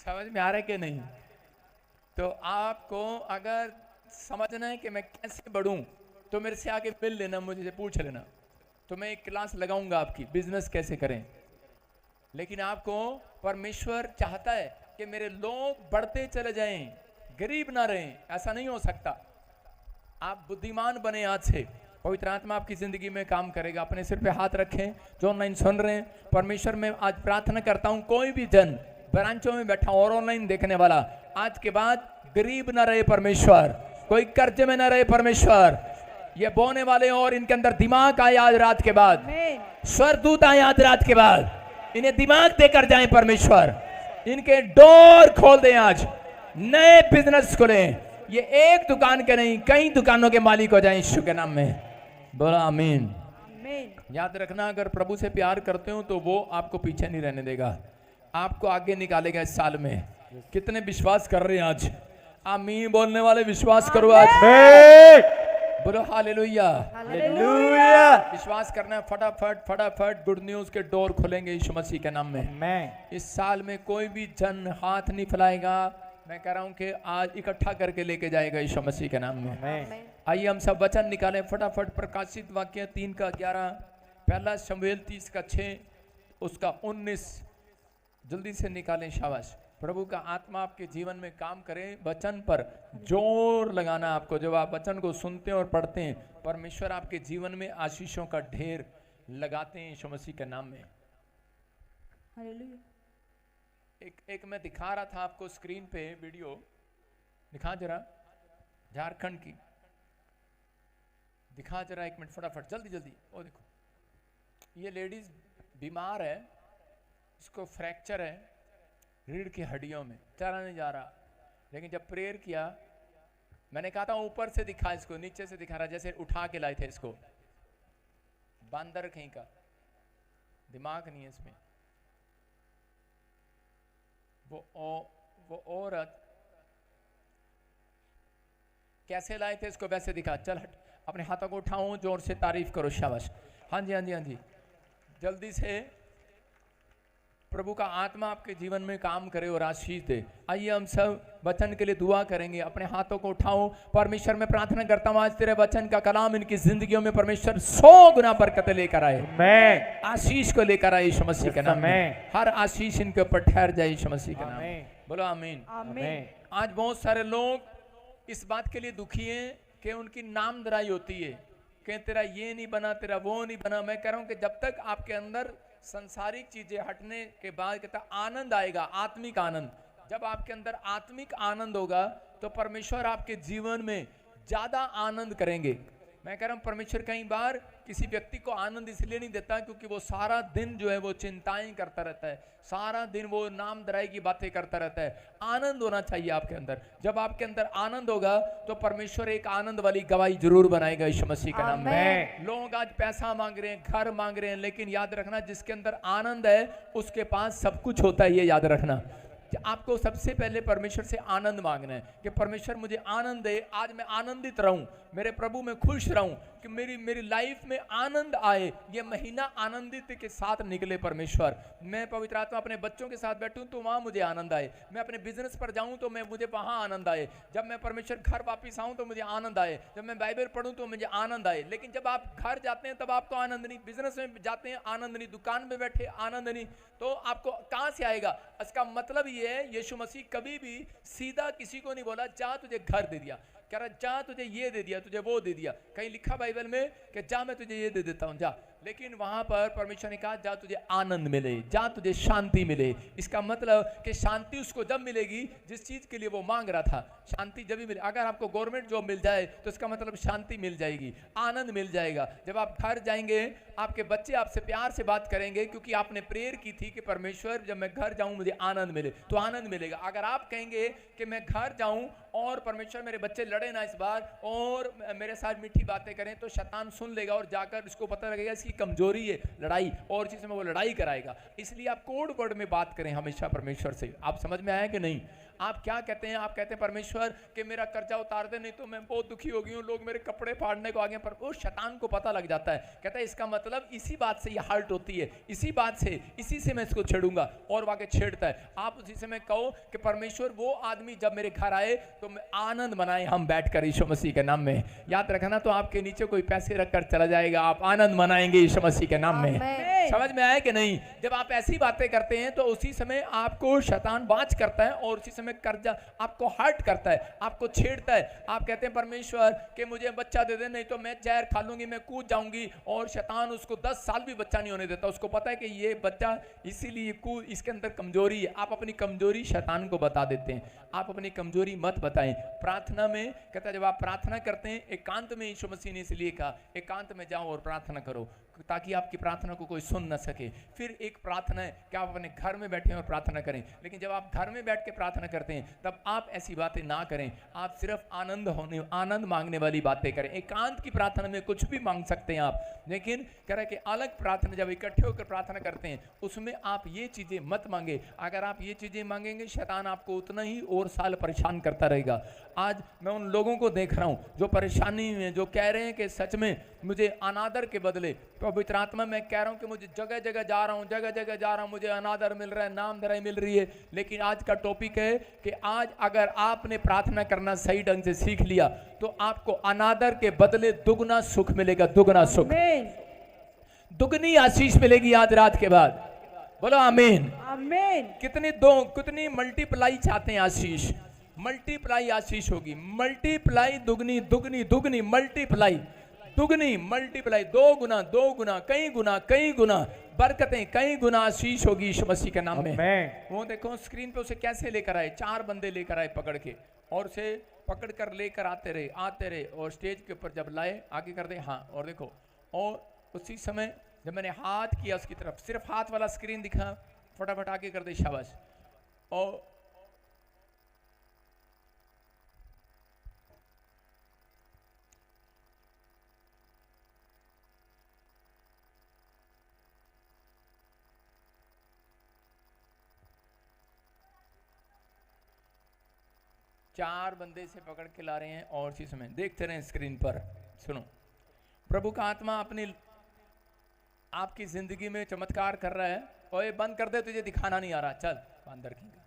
समझ में आ रहा है कि नहीं? तो आपको अगर समझना है कि मैं कैसे बढ़ूं तो मेरे से आके मिल लेना, मुझे पूछ लेना, तो मैं एक क्लास लगाऊंगा आपकी बिजनेस कैसे करें। लेकिन आपको परमेश्वर चाहता है कि मेरे लोग बढ़ते चले जाएं, गरीब ना रहें। ऐसा नहीं हो सकता। आप बुद्धिमान बने आज से, पवित्र आत्मा आपकी जिंदगी में काम करेगा। अपने सिर पे हाथ रखें जो ऑनलाइन सुन रहे हैं। परमेश्वर में आज प्रार्थना करता हूं कोई भी जन ब्रांचों में बैठा और ऑनलाइन देखने वाला आज के बाद गरीब ना रहे परमेश्वर, कोई कर्ज में ना रहे परमेश्वर। ये बोने वाले और इनके अंदर दिमाग आए आज रात के बाद, स्वरदूत आए आज रात के बाद, इन्हें दिमाग देकर जाएं परमेश्वर, इनके डोर खोल दें, आज नए बिजनेस खोलें। ये एक दुकान के नहीं कई दुकानों के मालिक हो जाएं यीशु के नाम में। बोला आमीन। याद रखना, अगर प्रभु से प्यार करते हो तो वो आपको पीछे नहीं रहने देगा, आपको आगे निकालेगा इस साल में। कितने विश्वास कर रहे हैं आज? आमीन बोलने वाले विश्वास करो आज। बोलो हालेलुया। हालेलुया। विश्वास करना है, फटाफट फटाफट गुड न्यूज के डोर खुलेंगे यीशु मसीह के नाम में। इस साल में कोई भी जन हाथ नहीं फैलाएगा, मैं कह रहा हूं कि आज इकट्ठा करके लेके जाएगा यीशु मसीह के नाम में। आइए हम सब वचन निकालें फटाफट। प्रकाशित वाक्य 3:11, पहला शमूएल 30:6, उसका 19, जल्दी से निकालें। शाबाश। प्रभु का आत्मा आपके जीवन में काम करे। वचन पर जोर लगाना आपको। जब आप वचन को सुनते हैं और पढ़ते हैं, परमेश्वर आपके जीवन में आशीषों का ढेर लगाते हैं यीशु मसीह के नाम में। एक मैं दिखा रहा था आपको स्क्रीन पे वीडियो, दिखा जरा, झारखंड की दिखा जरा, एक मिनट फटाफट जल्दी जल्दी। ओ देखो, ये लेडीज बीमार है, इसको फ्रैक्चर है रीढ़ की हड्डियों में, चला नहीं जा रहा। लेकिन जब प्रेयर किया, मैंने कहा था ऊपर से दिखा, इसको नीचे से दिखा रहा, जैसे उठा के लाए थे इसको। बंदर कहीं का, दिमाग नहीं है इसमें। वो औरत कैसे लाए थे इसको, वैसे दिखा। चल हट, अपने हाथों को उठाओ, जोर से तारीफ करो। शाबाश। हाँ जी, हाँ जी, हाँ जी। जल्दी से प्रभु का आत्मा आपके जीवन में काम करे और आशीष दे। आइए हम सब वचन के लिए दुआ करेंगे। अपने हाथों को उठाओ। परमेश्वर में प्रार्थना करता हूँ आज तेरे वचन का कलाम इनकी जिंदगियों में परमेश्वर 100 गुना बरकत लेकर आए, मैं आशीष को लेकर आए यीशु मसीह के नाम में। हर आशीष इनके ऊपर ठहर जाए यीशु मसीह के नाम में। बोलो आमीन। आज बहुत सारे लोग इस बात के लिए दुखी हैं कि उनकी नामधराई होती है कि तेरा ये नहीं बना, तेरा वो नहीं बना। मैं कह रहा हूं कि जब तक आपके अंदर संसारिक चीजें हटने के बाद कहता आनंद आएगा, आत्मिक आनंद। जब आपके अंदर आत्मिक आनंद होगा तो परमेश्वर आपके जीवन में ज्यादा आनंद करेंगे। मैं कह रहा हूं परमेश्वर कई बार किसी व्यक्ति को आनंद इसलिए नहीं देता क्योंकि वो सारा दिन जो है वो चिंताएं करता रहता है, सारा दिन वो नामधराई की बातें करता रहता है। आनंद होना चाहिए आपके अंदर। जब आपके अंदर आनंद होगा तो परमेश्वर एक आनंद वाली गवाही जरूर बनाएगा यीशु मसीह के नाम में। लोग आज पैसा मांग रहे हैं, घर मांग रहे हैं, लेकिन याद रखना जिसके अंदर आनंद है उसके पास सब कुछ होता है। ये याद रखना। आपको सबसे पहले परमेश्वर से आनंद मांगना है कि परमेश्वर मुझे आनंद दे, आज मैं आनंदित रहूं, मेरे प्रभु में खुश रहूं, कि मेरी लाइफ में आनंद आए, ये महीना आनंदित के साथ निकले। परमेश्वर, मैं पवित्र आत्मा अपने बच्चों के साथ बैठूं तो वहां मुझे आनंद आए, मैं अपने बिजनेस पर जाऊं तो मुझे वहां आनंद आए, जब मैं परमेश्वर घर वापिस आऊं तो मुझे आनंद आए, जब मैं बाइबल पढ़ूं तो मुझे आनंद आए। लेकिन जब आप घर जाते हैं तब आपको आनंद नहीं, बिजनेस में जाते हैं आनंद नहीं, दुकान में बैठे आनंद नहीं, तो आपको कहां से आएगा? इसका मतलब ये है, यीशु मसीह कभी भी सीधा किसी को नहीं बोला जा तुझे घर दे दिया, कह रहा जा तुझे ये दे दिया, तुझे वो दे दिया। कहीं लिखा बाइबल में कि जा मैं तुझे ये दे देता हूं जा, लेकिन वहां पर परमेश्वर ने कहा जा तुझे आनंद मिले, जा तुझे शांति मिले। इसका मतलब कि शांति उसको जब मिलेगी जिस चीज के लिए वो मांग रहा था, शांति जब भी मिले। अगर आपको गवर्नमेंट जॉब मिल जाए तो इसका मतलब शांति मिल जाएगी, आनंद मिल जाएगा। जब आप घर जाएंगे आपके बच्चे आपसे प्यार से बात करेंगे क्योंकि आपने प्रेयर की थी कि परमेश्वर जब मैं घर जाऊं मुझे आनंद मिले, तो आनंद मिलेगा। अगर आप कहेंगे कि मैं घर जाऊं और परमेश्वर मेरे बच्चे लड़े ना इस बार और मेरे साथ मीठी बातें करें, तो शैतान सुन लेगा और जाकर इसको पता लगेगा इसकी कमजोरी है लड़ाई, और चीज में वो लड़ाई कराएगा। इसलिए आप कोड वर्ड में बात करें हमेशा परमेश्वर से। आप समझ में आया कि नहीं? आप क्या कहते हैं? आप कहते हैं परमेश्वर कि मेरा कर्जा उतार दे, नहीं तो मैं बहुत दुखी हो गई हूँ, लोग मेरे कपड़े फाड़ने को आ गए। पर वो शैतान को पता लग जाता है, कहता है इसका मतलब इसी बात से ये हर्ट होती है, इसी बात से, इसी से मैं इसको छेड़ूंगा, और वाके छेड़ता है। आप उसी समय कहो कि परमेश्वर वो आदमी जब मेरे घर आए तो मैं आनंद मनाए हम बैठकर यीशु मसीह के नाम में। याद रखना, तो आपके नीचे कोई पैसे रखकर चला जाएगा, आप आनंद मनाएंगे यीशु मसीह के नाम में। समझ में आया कि नहीं? जब आप ऐसी बातें करते हैं तो उसी समय आपको शैतान बाँच करता है, और उसी समय कर्जा आपको हर्ट करता है, आपको छेड़ता है। आप कहते हैं परमेश्वर कि मुझे बच्चा दे दे, नहीं तो मैं जहर खा लूंगी, मैं कूद जाऊंगी, और शैतान उसको 10 साल भी बच्चा नहीं होने देता। उसको पता है कि ये बच्चा इसीलिए कूद, इसके अंदर कमजोरी है। आप अपनी कमजोरी शैतान को बता देते हैं, आप अपनी कमजोरी मत बताएं। प्रार्थना में कहता है जब आप प्रार्थना करते हैं, एकांत में, यीशु मसीह ने इसलिए कहा एकांत में जाओ और प्रार्थना करो, ताकि आपकी प्रार्थना को कोई सुन न सके। फिर एक प्रार्थना है कि आप अपने घर में बैठे और प्रार्थना करें, लेकिन जब आप घर में बैठ के प्रार्थना करते हैं तब आप ऐसी बातें ना करें, आप सिर्फ आनंद मांगने वाली बातें करें। एकांत की प्रार्थना में कुछ भी मांग सकते हैं आप, लेकिन कह रहे कि अलग प्रार्थना जब इकट्ठे होकर प्रार्थना करते हैं उसमें आप ये चीजें मत मांगे। अगर आप ये चीजें मांगेंगे, शैतान आपको उतना ही और साल परेशान करता रहेगा। आज मैं उन लोगों को देख रहा हूं जो परेशानी में, जो कह रहे हैं कि सच में मुझे अनादर के बदले, पवित्र आत्मा मैं कह रहा हूं कि मुझे जगह जगह जा रहा हूं, जगह जगह जा रहा हूं, मुझे अनादर मिल रहा है, नामधराई मिल रही है। लेकिन आज का टॉपिक है कि आज अगर आपने प्रार्थना करना सही ढंग से सीख लिया तो आपको अनादर के बदले दुगना सुख मिलेगा, दुगना सुख, दुगनी आशीष मिलेगी आज रात के बाद। बोलो आमीन, आमीन। कितनी मल्टीप्लाई चाहते हैं आशीष, मल्टीप्लाई आशीष होगी, मल्टीप्लाई, दुगनी दुगनी दुगनी, मल्टीप्लाई, दुगनी मल्टीप्लाई, दो गुना, कई गुना बरकतें, कई गुना आशीष होगी यीशु मसीह के नाम में। वो देखो स्क्रीन पे उसे कैसे लेकर आए, 4 बंदे लेकर आए पकड़ के, और उसे पकड़ कर लेकर आते रहे, और स्टेज के ऊपर जब लाए आगे कर दे, हाँ, और देखो, और उसी समय जब मैंने हाथ किया उसकी तरफ, सिर्फ हाथ वाला स्क्रीन दिखा, फटाफट आगे कर दे, शाबाश। और चार बंदे से पकड़ के ला रहे हैं, और इसी समय देखते रहे स्क्रीन पर। सुनो, प्रभु का आत्मा अपनी आपकी जिंदगी में चमत्कार कर रहा है। और ये बंद कर दे, तुझे दिखाना नहीं आ रहा, चल बंद रखेगा।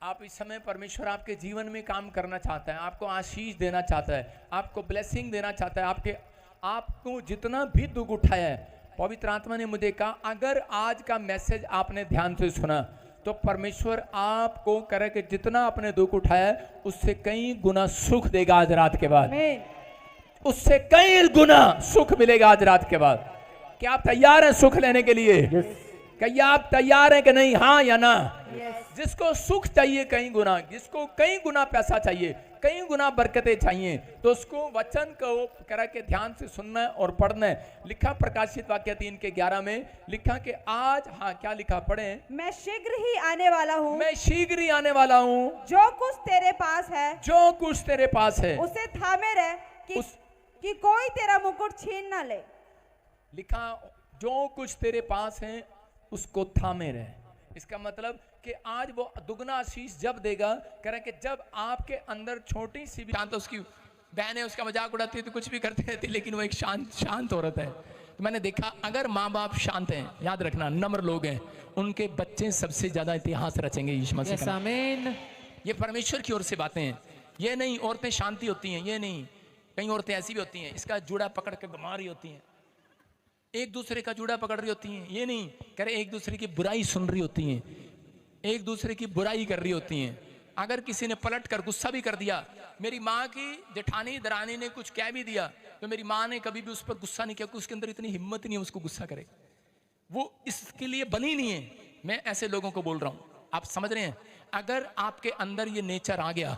आप इस समय, परमेश्वर आपके जीवन में काम करना चाहता है, आपको आशीष देना चाहता है, आपको ब्लेसिंग देना चाहता है। आपको जितना भी दुख उठाया है, पवित्र आत्मा ने मुझे कहा अगर आज का मैसेज आपने ध्यान से सुना तो परमेश्वर आपको करे कि जितना आपने दुख उठाया है उससे कई गुना सुख देगा आज रात के बाद, उससे कई गुना सुख मिलेगा आज रात के बाद। क्या आप तैयार हैं सुख लेने के लिए? क्या आप तैयार हैं कि नहीं? हाँ या ना? जिसको सुख चाहिए कई गुना, जिसको कई गुना पैसा चाहिए, कई गुना बरकतें चाहिए, तो उसको वचन को करा के ध्यान से सुनना है और पढ़ना है। लिखा प्रकाशित वाक्य 3:11 में लिखा कि आज, हाँ क्या लिखा, पढ़े, मैं शीघ्र ही आने वाला हूँ, मैं शीघ्र ही आने वाला हूँ, जो कुछ तेरे पास है, जो कुछ तेरे पास है उसे थामे रह कि कोई तेरा मुकुट छीन ना ले। लिखा जो कुछ तेरे पास है उसको थामे रहे। इसका मतलब कि आज वो दुगना आशीष जब देगा, कह रहे कि जब आपके अंदर छोटी सी भी शांत, उसकी बहन है उसका मजाक उड़ाती है तो कुछ भी करती रहती, लेकिन वो एक शांत औरत है। तो मैंने देखा अगर माँ बाप शांत हैं, याद रखना नम्र लोग हैं, उनके बच्चे सबसे ज्यादा इतिहास रचेंगे यीशु मसीह का। आमीन। ये परमेश्वर की ओर से बातें हैं, ये नहीं औरतें शांति होती हैं, ये नहीं, कई औरतें ऐसी भी होती हैं इसका जूड़ा पकड़ के घुमा रही होती हैं, एक दूसरे का जूड़ा पकड़ रही होती हैं, ये नहीं कह रहे, एक दूसरे की बुराई सुन रही होती हैं, एक दूसरे की बुराई कर रही होती हैं। अगर किसी ने पलट कर गुस्सा भी कर दिया, मेरी माँ की जेठानी दरानी ने कुछ कह भी दिया तो मेरी माँ ने कभी भी उस पर गुस्सा नहीं किया, क्योंकि उसके अंदर इतनी हिम्मत नहीं है उसको गुस्सा करे, वो इसके लिए बनी नहीं है। मैं ऐसे लोगों को बोल रहा हूँ, आप समझ रहे हैं? अगर आपके अंदर ये नेचर आ गया,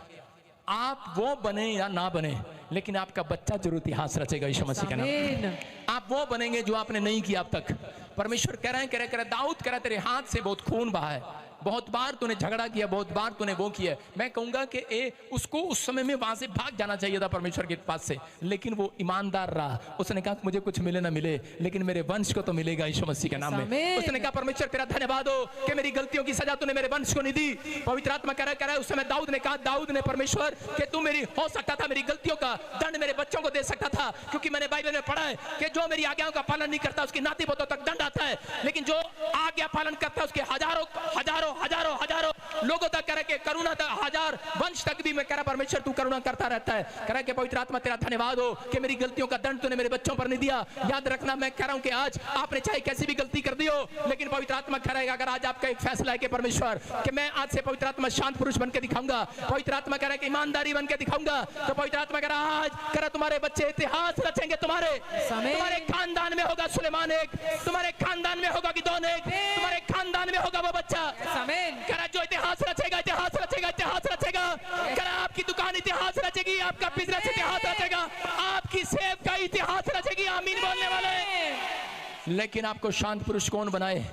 आप वो बने या ना बने, लेकिन आपका बच्चा जरूर इतिहास रचेगा यीशु मसीह का नाम। आप वो बनेंगे जो आपने नहीं किया अब तक। परमेश्वर कह रहे हैं, दाऊद कह रहा है तेरे हाथ से बहुत खून बहा है, बहुत बार तूने झगड़ा किया, बहुत बार तूने वो किया। मैं कहूंगा कि उसको उस समय में वहां से भाग जाना चाहिए था परमेश्वर के पास से, लेकिन वो ईमानदार रहा। उसने कहा मुझे कुछ मिले ना मिले, लेकिन मेरे वंश को तो मिलेगा यीशु मसीह के नाम में। उसने कहा परमेश्वर तेरा धन्यवाद हो कि मेरी गलतियों की सजा तूने मेरे वंश को नहीं दी। पवित्र आत्मा कह रहा है उस समय दाऊद ने कहा, दाऊद ने परमेश्वर कि तू मेरी हो सकता था मेरी गलतियों का दंड मेरे बच्चों को दे सकता था, क्योंकि मैंने बाइबल में पढ़ा है कि जो मेरी आज्ञाओं का पालन नहीं करता उसकी नाती पोतों तक दंड आता है, लेकिन जो आज्ञा पालन करता है उसके हजारों हजारों हजारों हजारों लोगों तक कह रहा है करुणा तक, हजार वंश तक भी मैं कह रहा परमेश्वर तू करुणा करता रहता है। कह रहा है कि पवित्र आत्मा तेरा धन्यवाद हो कि मेरी गलतियों का दंड तूने मेरे बच्चों पर नहीं दिया। याद रखना, मैं कह रहा हूं कि आज आपने चाहे कैसी भी गलती कर दी हो, लेकिन पवित्र आत्मा कह रहा है अगर आज आपका एक फैसला है कि परमेश्वर कि मैं आज से पवित्र आत्मा शांत पुरुष बनकर दिखाऊंगा, पवित्र आत्मा कह रहा है कि ईमानदारी बनकर दिखाऊंगा, तो पवित्र आत्मा कह रहा है आज कह रहा तुम्हारे बच्चे इतिहास रचेंगे। तुम्हारे खानदान में होगा सुलेमान एक, तुम्हारे खानदान में होगा गिदोन एक, तुम्हारे खानदान में होगा वो बच्चा कह रहा जो इतिहास रचेगा, इतिहास रचेगा, इतिहास रचेगा। कह रहा आपकी दुकान इतिहास रचेगी, आपका बिजनेस इतिहास रचेगा, आपकी सेव का इतिहास रचेगी। आमीन बोलने वाले। लेकिन आपको शांत पुरुष कौन बनाए?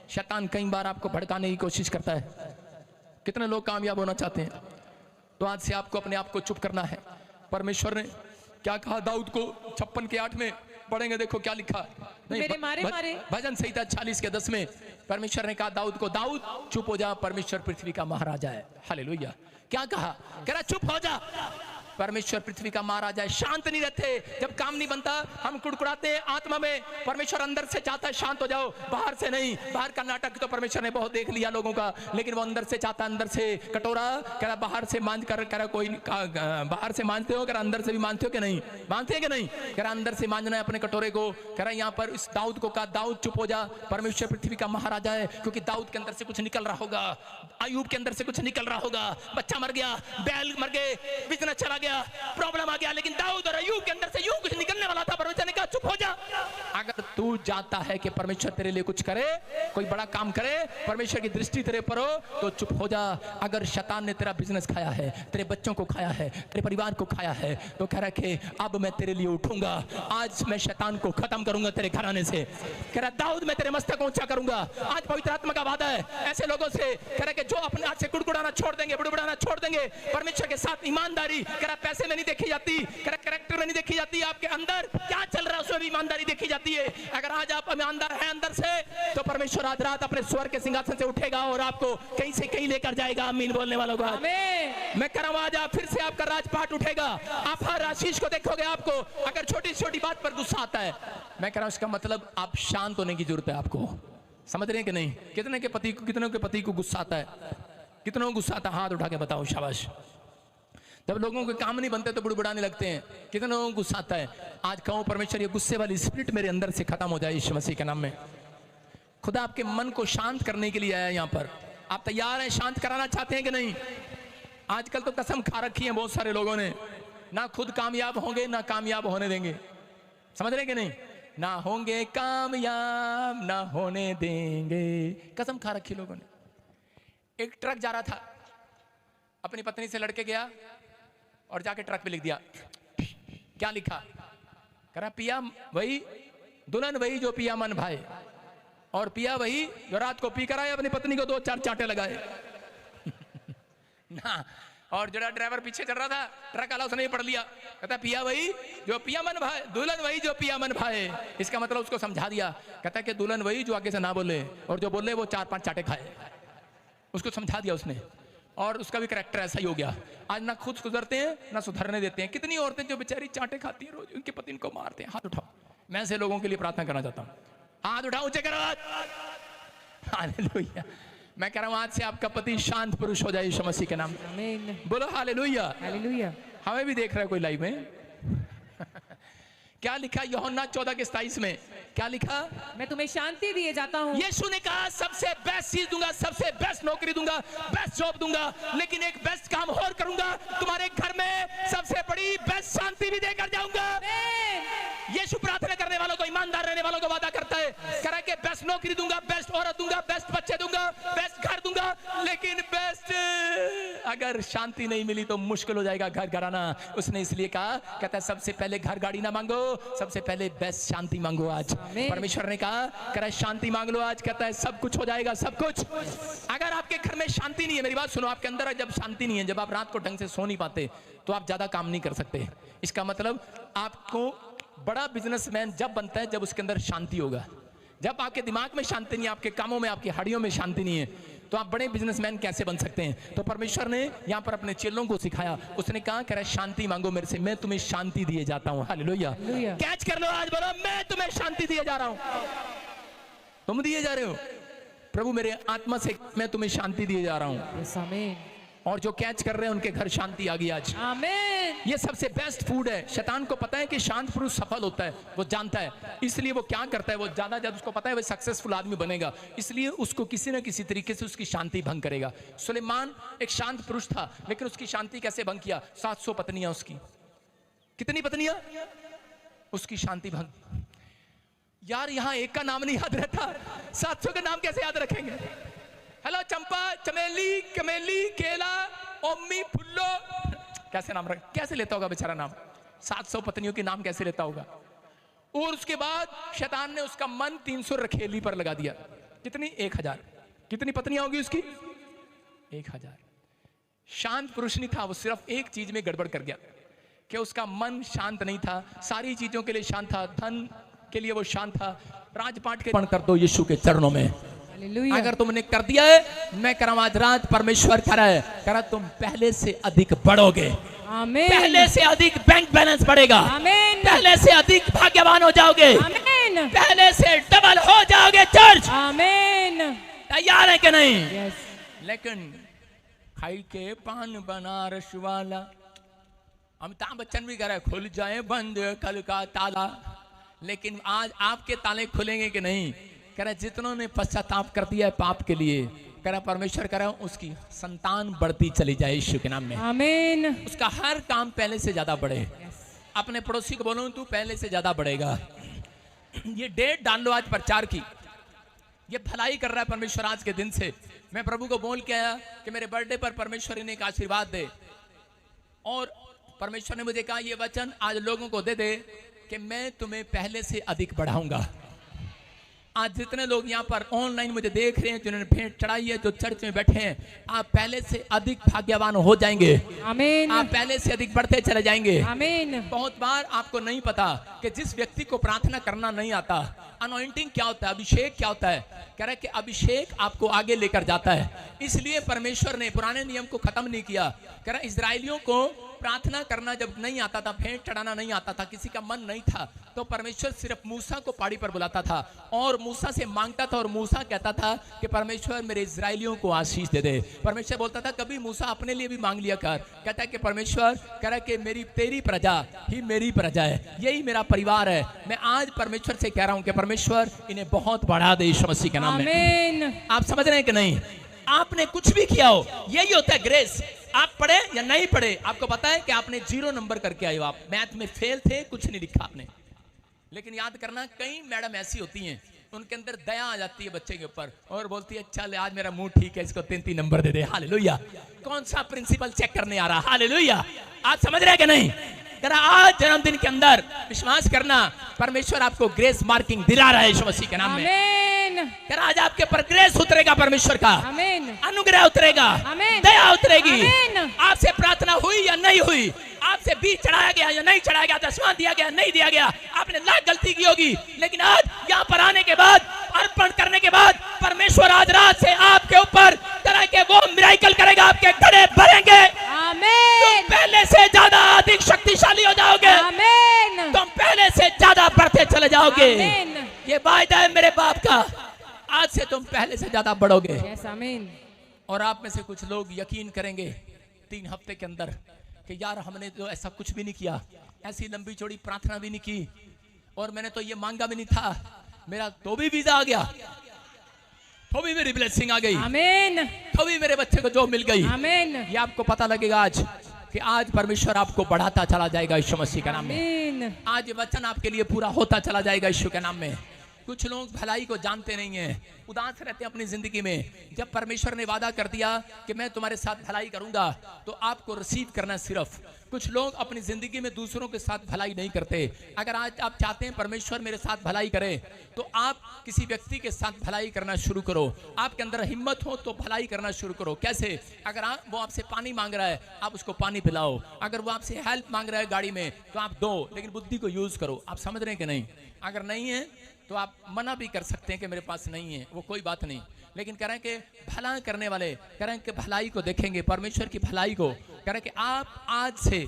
शैतान कई बार आपको भड़काने की कोशिश करता है। कितने लोग कामयाब होना चाहते हैं? तो आज से आपको अपने आप को चुप करना है। परमेश्वर ने क्या कहा दाऊद को 56:8 में पढ़ेंगे, देखो क्या लिखा। मेरे मारे भजन संहिता 40:10 में परमेश्वर ने कहा दाऊद को, दाऊद चुप हो जा, परमेश्वर पृथ्वी का महाराजा है। हालेलुया। क्या कहा? कह रहा चुप हो जा, परमेश्वर पृथ्वी का महाराजा है। शांत नहीं रहते, जब काम नहीं बनता हम कुड़कुड़ाते हैं आत्मा में। परमेश्वर अंदर से चाहता है शांत हो जाओ, बाहर से नहीं। बाहर का नाटक तो परमेश्वर ने बहुत देख लिया लोगों का, लेकिन वो अंदर से चाहता है, अंदर से कटोरा कह रहा बाहर से मांझ कर, कह रहा कोई बाहर से मांझते हो, कह रहा अंदर से भी मांझते हो कि नहीं? मांझते हैं कि नहीं? कह रहा अंदर से मांझना है अपने कटोरे को। कह रहा यहाँ पर इस दाऊद को कहा दाऊद चुप हो जा, परमेश्वर पृथ्वी का महाराजा है। क्योंकि दाऊद के अंदर से कुछ निकल रहा होगा, अय्यूब के अंदर से कुछ निकल रहा होगा। बच्चा मर गया, बैल मर गए, बिजनेस चला गया, प्रॉब्लम आ गया, लेकिन दाऊद और अय्यूब के अंदर से यूं कुछ निकलने वाला था। परमेश्वर ने कहा चुप हो जा। अगर तू चाहता है कि परमेश्वर तेरे लिए कुछ करे, कोई बड़ा काम करे, परमेश्वर की दृष्टि तेरे पर हो, तो चुप हो जा। अगर शैतान ने तेरा बिजनेस खाया है, तेरे बच्चों को खाया है, तेरे परिवार को खाया है, तो कह रहा कि अब मैं तेरे लिए उठूंगा, आज मैं शैतान को खत्म करूंगा तेरे घराने से। कह रहा दाऊद मैं तेरे मस्तक ऊंचा करूंगा। आज पवित्र आत्मा का वादा है ऐसे लोगों से, कह रहा कि जो अपने आज से कुड़कुड़ाना छोड़ देंगे, बुड़बुड़ाना छोड़ देंगे, परमेश्वर के साथ ईमानदारी, कह रहा पैसे में नहीं देखी जाती, कैरेक्टर में नहीं देखी जाती, आपके अंदर क्या चल रहा है उसमें भी ईमानदारी देखी जाती है। अगर आज आप ईमानदार हैं अंदर से, तो परमेश्वर आज रात अपने स्वर्ग के सिंहासन से उठेगा और आपको कहीं से कहीं लेकर जाएगा। आमीन बोलने वालों को मैं कह रहा हूं आज आप फिर से आपका राजपाट उठेगा। आप हर आशीष को देखोगे। आपको अगर छोटी छोटी बात पर गुस्सा आता है, मैं कह रहा हूं इसका मतलब आप शांत होने की जरूरत है। आपको समझ रहे हैं कि नहीं? कितने के पति को गुस्सा आता है? कितनों को गुस्सा आता है? हाथ उठा के बताओ। शाबाश। जब लोगों के काम नहीं बनते तो बुड़बुड़ाने लगते हैं। कितने लोगों को गुस्सा आता है? आज कहूं परमेश्वर ये गुस्से वाली स्पिरिट मेरे अंदर से खत्म हो जाए यीशु मसीह के नाम में। खुदा आपके मन को शांत करने के लिए आया यहाँ पर। आप तैयार हैं? शांत कराना चाहते हैं कि नहीं? आजकल तो कसम खा रखी है बहुत सारे लोगों ने, ना खुद कामयाब होंगे ना कामयाब होने देंगे। समझ रहे कि नहीं? ना होंगे कामयाब ना होने देंगे, कसम खा रखी लोगों ने। एक ट्रक जा रहा था, अपनी पत्नी से लड़के गया और जाके ट्रक पे लिख दिया। क्या लिखा? कह रहा पिया वही, दुल्हन वही जो पिया मन भाए, और पिया वही जो रात को पी कर आए, अपनी पत्नी को 2-4 चांटे लगाए ना। और जो ड्राइवर पीछे चल रहा था, ट्रक वाला उसने पढ़ लिया, कहता पिया वही जो पिया मन भाए, दुल्हन वही जो पिया मन भाए। इसका मतलब उसको समझा दिया। कहता कि दुल्हन वही जो आगे से ना बोले, और जो बोले वो 4-5 चांटे खाए। उसको समझा दिया उसने, और उसका भी कैरेक्टर ऐसा ही हो गया। आज ना खुद सुधरते हैं ना सुधरने देते हैं। कितनी औरतें जो बेचारी चांटे खाती हैं रोज, उनके पति इनको मारते हैं। हाथ उठाओ। मैं ऐसे लोगों के लिए प्रार्थना करना चाहता हूँ। हाथ उठाओ, ऊंचे करो हाथ। हालेलुया। मैं कह रहा हूँ आज से आपका पति शांत पुरुष हो जाए यीशु मसीह के नाम में। बोलो हालेलुया। हालेलुया। हमें भी देख रहा है कोई लाइव में। क्या लिखा यूहन्ना 14:27 में? क्या लिखा? मैं तुम्हें शांति दिए जाता हूँ। यीशु ने कहा सबसे बेस्ट चीज दूंगा, सबसे बेस्ट नौकरी दूंगा, बेस्ट जॉब दूंगा, लेकिन एक बेस्ट काम और करूंगा, तुम्हारे घर में सबसे बड़ी बेस्ट शांति भी देकर जाऊंगा। यीशु प्रार्थना करने वालों को, ईमानदार रहने वालों को वादा करता है, कह रहा है कि बेस्ट नौकरी दूंगा, बेस्ट औरत दूंगा, बेस्ट बच्चे दूंगा, बेस्ट घर दूंगा, लेकिन बेस्ट अगर शांति नहीं मिली तो मुश्किल हो जाएगा घर घर आना। उसने इसलिए कहा, कहता है सबसे पहले घर गाड़ी ना मांगो, सबसे पहले बेस्ट शांति मांगो। आज परमेश्वर ने कहा, कह रहा है शांति मांग लो। आज कहता है सब कुछ हो जाएगा, सब कुछ। अगर आपके घर में शांति नहीं है, मेरी बात सुनो, आपके अंदर जब शांति नहीं है, जब आप रात को ढंग से सो नहीं पाते, तो आप ज्यादा काम नहीं कर सकते। इसका मतलब आपको बड़ा बिजनेसमैन जब बनता है जब उसके अंदर शांति होगा। जब आपके दिमाग में शांति नहीं है, आपके कामों में, आपकी हड्डियों में शांति नहीं है, तो आप बड़े बिजनेसमैन कैसे बन सकते हैं? तो परमेश्वर ने यहाँ पर अपने चेलों को सिखाया। उसने कहा, कह रहा शांति मांगो मेरे से, मैं तुम्हें शांति दिए जाता हूँ। हालेलुया। कैच कर लो आज, बोलो मैं तुम्हें शांति दिए जा रहा हूँ। तुम दिए जा रहे हो, प्रभु मेरे आत्मा से मैं तुम्हें शांति दिए जा रहा हूँ। और जो कैच कर रहे हैं उनके घर शांति आ गई आज। आमीन। ये सबसे बेस्ट फूड है। शैतान को पता है कि शांत पुरुष सफल होता है, वो जानता है, इसलिए वो क्या करता है, वो ज्यादा उसको पता है वो सक्सेसफुल आदमी बनेगा, इसलिए उसको किसी ना किसी तरीके से उसकी शांति भंग करेगा। सुलेमान एक शांत पुरुष था, लेकिन उसकी शांति कैसे भंग किया? 700 पत्नियां उसकी। कितनी पत्नियां? उसकी शांति भंग। यार यहाँ एक का नाम नहीं याद रहता, 700 का नाम कैसे याद रखेंगे? हेलो चंपा, चमेली, कमेली, केला, ओम्मी, फुल्लो, कैसे नाम रख, कैसे लेता होगा बेचारा नाम? 700 पत्नियों के नाम कैसे लेता होगा? और उसके बाद शैतान ने उसका मन 300 रखेली पर लगा दिया। कितनी? 1000। कितनी पत्नियां होगी उसकी? 1000। शांत पुरुष नहीं था वो, सिर्फ एक चीज में गड़बड़ कर गया कि उसका मन शांत नहीं था। सारी चीजों के लिए शांत था, धन के लिए वो शांत था। राजपाट के कर दो यीशु के चरणों में। अगर तुमने कर दिया है, मैं कह रहा हूं आज रात परमेश्वर कह रहा है, कह रहा तुम पहले से अधिक बढ़ोगे। आमीन। पहले से अधिक बैंक बैलेंस बढ़ेगा। आमीन। पहले से अधिक भाग्यवान हो जाओगे। आमीन। पहले से डबल हो जाओगे। चर्च आमीन। तैयार है कि नहीं? यस। लेकिन खाई के पान बनारस वाला, अमिताभ बच्चन भी कह रहा है खुल जाए बंद कल का ताला, लेकिन आज आपके ताले खुलेंगे कि नहीं? कह रहा जितनों ने पश्चाताप कर दिया है पाप के लिए, कह रहा परमेश्वर कह रहा उसकी संतान बढ़ती चली जाए यीशु के नाम में। आमीन। उसका हर काम पहले से ज्यादा बढ़े। अपने पड़ोसी को बोलो तू पहले से ज्यादा बढ़ेगा। ये डेट डाल लो आज प्रचार की। ये भलाई कर रहा है परमेश्वर आज के दिन से। मैं प्रभु को बोल के आया कि मेरे बर्थडे पर परमेश्वर ने एक आशीर्वाद दे, और परमेश्वर ने मुझे कहा ये वचन आज लोगों को दे दे कि मैं तुम्हें पहले से अधिक बढ़ाऊंगा। आज जितने लोग यहाँ पर ऑनलाइन मुझे देख रहे हैं, जिन्होंने भेंट चढ़ाई है, जो चर्च में बैठे हैं, आप पहले से अधिक भाग्यवान हो जाएंगे। आमीन। आप पहले से अधिक बढ़ते चले जाएंगे। आमीन। बहुत बार आपको नहीं पता कि जिस व्यक्ति को प्रार्थना करना नहीं आता, अनॉइंटिंग क्या होता है, अभिषेक क्या होता है, कह रहा है कि अभिषेक आपको आगे लेकर जाता है। इसलिए परमेश्वर ने पुराने नियम को खत्म नहीं किया। कह रहा इजराइलियों को प्रार्थना करना जब नहीं आता था, भेंट चढ़ाना नहीं आता था, किसी का मन नहीं था, तो परमेश्वर सिर्फ मूसा को पहाड़ी पर बुलाता था और मूसा से मांगता था, और मूसा कहता था कि परमेश्वर मेरे इजराइलियों को आशीष दे दे। परमेश्वर बोलता था कभी मूसा अपने लिए भी मांग लिया कर। कहता है कि परमेश्वर कह रहा है कि मेरी तेरी प्रजा ही मेरी प्रजा है, यही मेरा परिवार है। मैं आज परमेश्वर से कह रहा हूं कि परमेश्वर इन्हें बहुत बढ़ा दे यीशु मसीह के नाम में। आप समझ रहे हैं कि नहीं? आपने कुछ भी किया हो, यही होता है ग्रेस। आप पढ़े या नहीं पढ़े, आपको पता है कि आपने 0 नंबर करके आए हो, आप मैथ में फेल थे, कुछ नहीं लिखा आपने। लेकिन याद करना, कई मैडम ऐसी होती हैं, उनके अंदर दया आ जाती है बच्चे के ऊपर और बोलती है चल आज मेरा मुंह ठीक है, इसको 3 नंबर दे दे। हालेलुया। कौन सा प्रिंसिपल चेक करने आ रहा? हालेलुया। आज समझ रहे हैं कि नहीं? आज जन्मदिन के अंदर विश्वास करना, परमेश्वर आपको ग्रेस मार्किंग दिला रहा है यीशु मसीह के नाम में। आज आपके पर ग्रेस उतरेगा, परमेश्वर का अनुग्रह उतरेगा, दया उतरेगी। आपसे प्रार्थना हुई या नहीं हुई, आपसे बीज चढ़ाया गया या नहीं चढ़ाया गया, दशवां दिया गया नहीं दिया गया, आपने लाख गलती की होगी, लेकिन आज यहाँ पर आने के बाद, अर्पण करने के बाद, परमेश्वर आज रात से आपके ऊपर तरह के वो मिराकल करेगा, आपके घड़े भरेंगे। तुम पहले से ज्यादा अधिक शक्तिशाली हो जाओगे। तुम पहले से ज्यादा बढ़ते चले जाओगे। ये वायदा है मेरे बाप का, आज से तुम पहले से ज्यादा बढ़ोगे। और आप में से कुछ लोग यकीन करेंगे 3 हफ्ते के अंदर कि यार हमने तो ऐसा कुछ भी नहीं किया, ऐसी लंबी चौड़ी प्रार्थना भी नहीं की, और मैंने तो ये मांगा भी नहीं था, मेरा तो भी वीजा आ गया, तो भी मेरी ब्लेसिंग आ गई, तो भी मेरे बच्चे को जॉब मिल गई। ये आपको पता लगेगा आज कि आज परमेश्वर आपको बढ़ाता चला जाएगा यीशु मसीह के नाम में। आज ये वचन आपके लिए पूरा होता चला जाएगा यीशु के नाम में। कुछ लोग भलाई को जानते नहीं हैं, उदास रहते हैं अपनी जिंदगी में। जब परमेश्वर ने वादा कर दिया कि मैं तुम्हारे साथ भलाई करूंगा, तो आपको रिसीव करना सिर्फ। कुछ लोग अपनी जिंदगी में दूसरों के साथ भलाई नहीं करते। अगर आज आप चाहते हैं परमेश्वर मेरे साथ भलाई करे, तो आप किसी व्यक्ति के साथ भलाई करना शुरू करो। आपके अंदर हिम्मत हो तो भलाई करना शुरू करो। कैसे? अगर वो आपसे पानी मांग रहा है, आप उसको पानी पिलाओ। अगर वो आपसे हेल्प मांग रहा है गाड़ी में, तो आप दो, लेकिन बुद्धि को यूज करो। आप समझ रहे हैं कि नहीं? अगर नहीं है तो आप मना भी कर सकते हैं कि मेरे पास नहीं है, वो कोई बात नहीं। लेकिन कह रहे हैं कि भला करने वाले कह रहे हैं कि भलाई को देखेंगे, परमेश्वर की भलाई को। कह रहे हैं कि आप आज से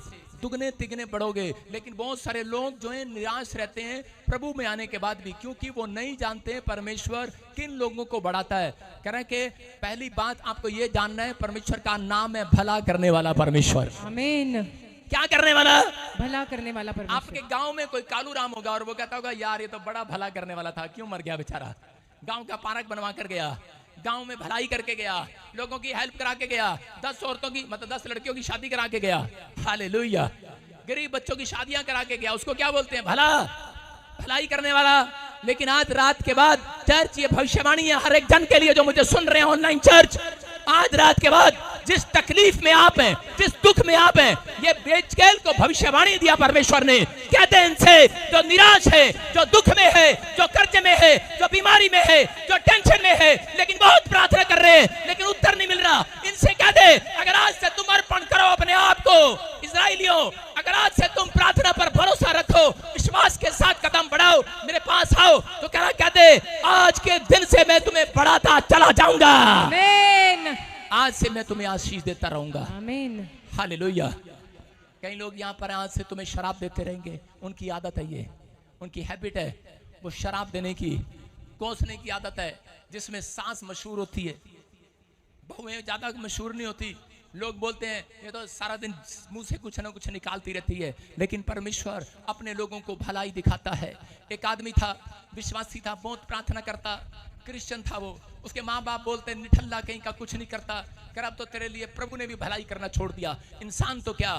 दुगने तिगने बढ़ोगे। लेकिन बहुत सारे लोग जो है निराश रहते हैं प्रभु में आने के बाद भी, क्योंकि वो नहीं जानते परमेश्वर किन लोगों को बढ़ाता है। कह रहे हैं कि पहली बात आपको ये जानना है, परमेश्वर का नाम है भला करने वाला परमेश्वर। आमीन। क्या करने वाला? भला करने वाला परमेश्वर। आपके गांव में कोई कालू राम होगा और वो कहता होगा यार ये तो बड़ा भला करने वाला था, क्यों मर गया बेचारा। गांव का पार्क बनवा कर गया, गांव में भलाई करके गया, लोगों की हेल्प करा के गया, 10 औरतों की मतलब 10 लड़कियों की शादी करा के गया। हालेलुया। गरीब बच्चों की शादियां करा के गया। उसको क्या बोलते हैं? भला, भलाई करने वाला। लेकिन आज रात के बाद चर्च, ये भविष्यवाणी है हर एक जन के लिए जो मुझे सुन रहे हैं ऑनलाइन चर्च, आज रात के बाद जिस तकलीफ में आप हैं, जिस दुख में आप हैं, ये बेचकेल को भविष्यवाणी दिया परमेश्वर ने। कहते हैं इनसे जो निराश है, जो दुख में है, जो कर्ज में है, जो बीमारी में है, जो टेंशन में है, लेकिन बहुत प्रार्थना कर रहे हैं लेकिन उत्तर नहीं मिल रहा, इनसे कह दे अगर आज से तुम अर्पण करो अपने आप को। इस्राएलियों, अगर आज से तुम प्रार्थना पर भरोसा रखो, विश्वास के साथ कदम बढ़ाओ, मेरे पास आओ, तो कह दे आज के दिन से मैं तुम्हें बढ़ाता चला जाऊंगा। आमीन। आज से मैं तुम्हें आशीष देता रहूंगा। आमीन। हालेलुया। कई लोग यहाँ पर आज से तुम्हें शराब देते रहेंगे, उनकी आदत है, ये उनकी हैबिट है, वो शराब देने की, कोसने की आदत है, जिसमें सांस मशहूर होती है, बहुएं ज्यादा मशहूर नहीं होती। लोग बोलते हैं ये तो सारा दिन मुंह से कुछ ना कुछ निकालती रहती है, लेकिन परमेश्वर अपने लोगों को भलाई दिखाता है। एक आदमी था, विश्वासी था, बहुत प्रार्थना करता, क्रिश्चियन था वो। उसके माँ बाप बोलते निठल्ला कहीं का, कुछ नहीं करता। कर अब तो तेरे लिए प्रभु ने भी भलाई करना छोड़ दिया। इंसान तो क्या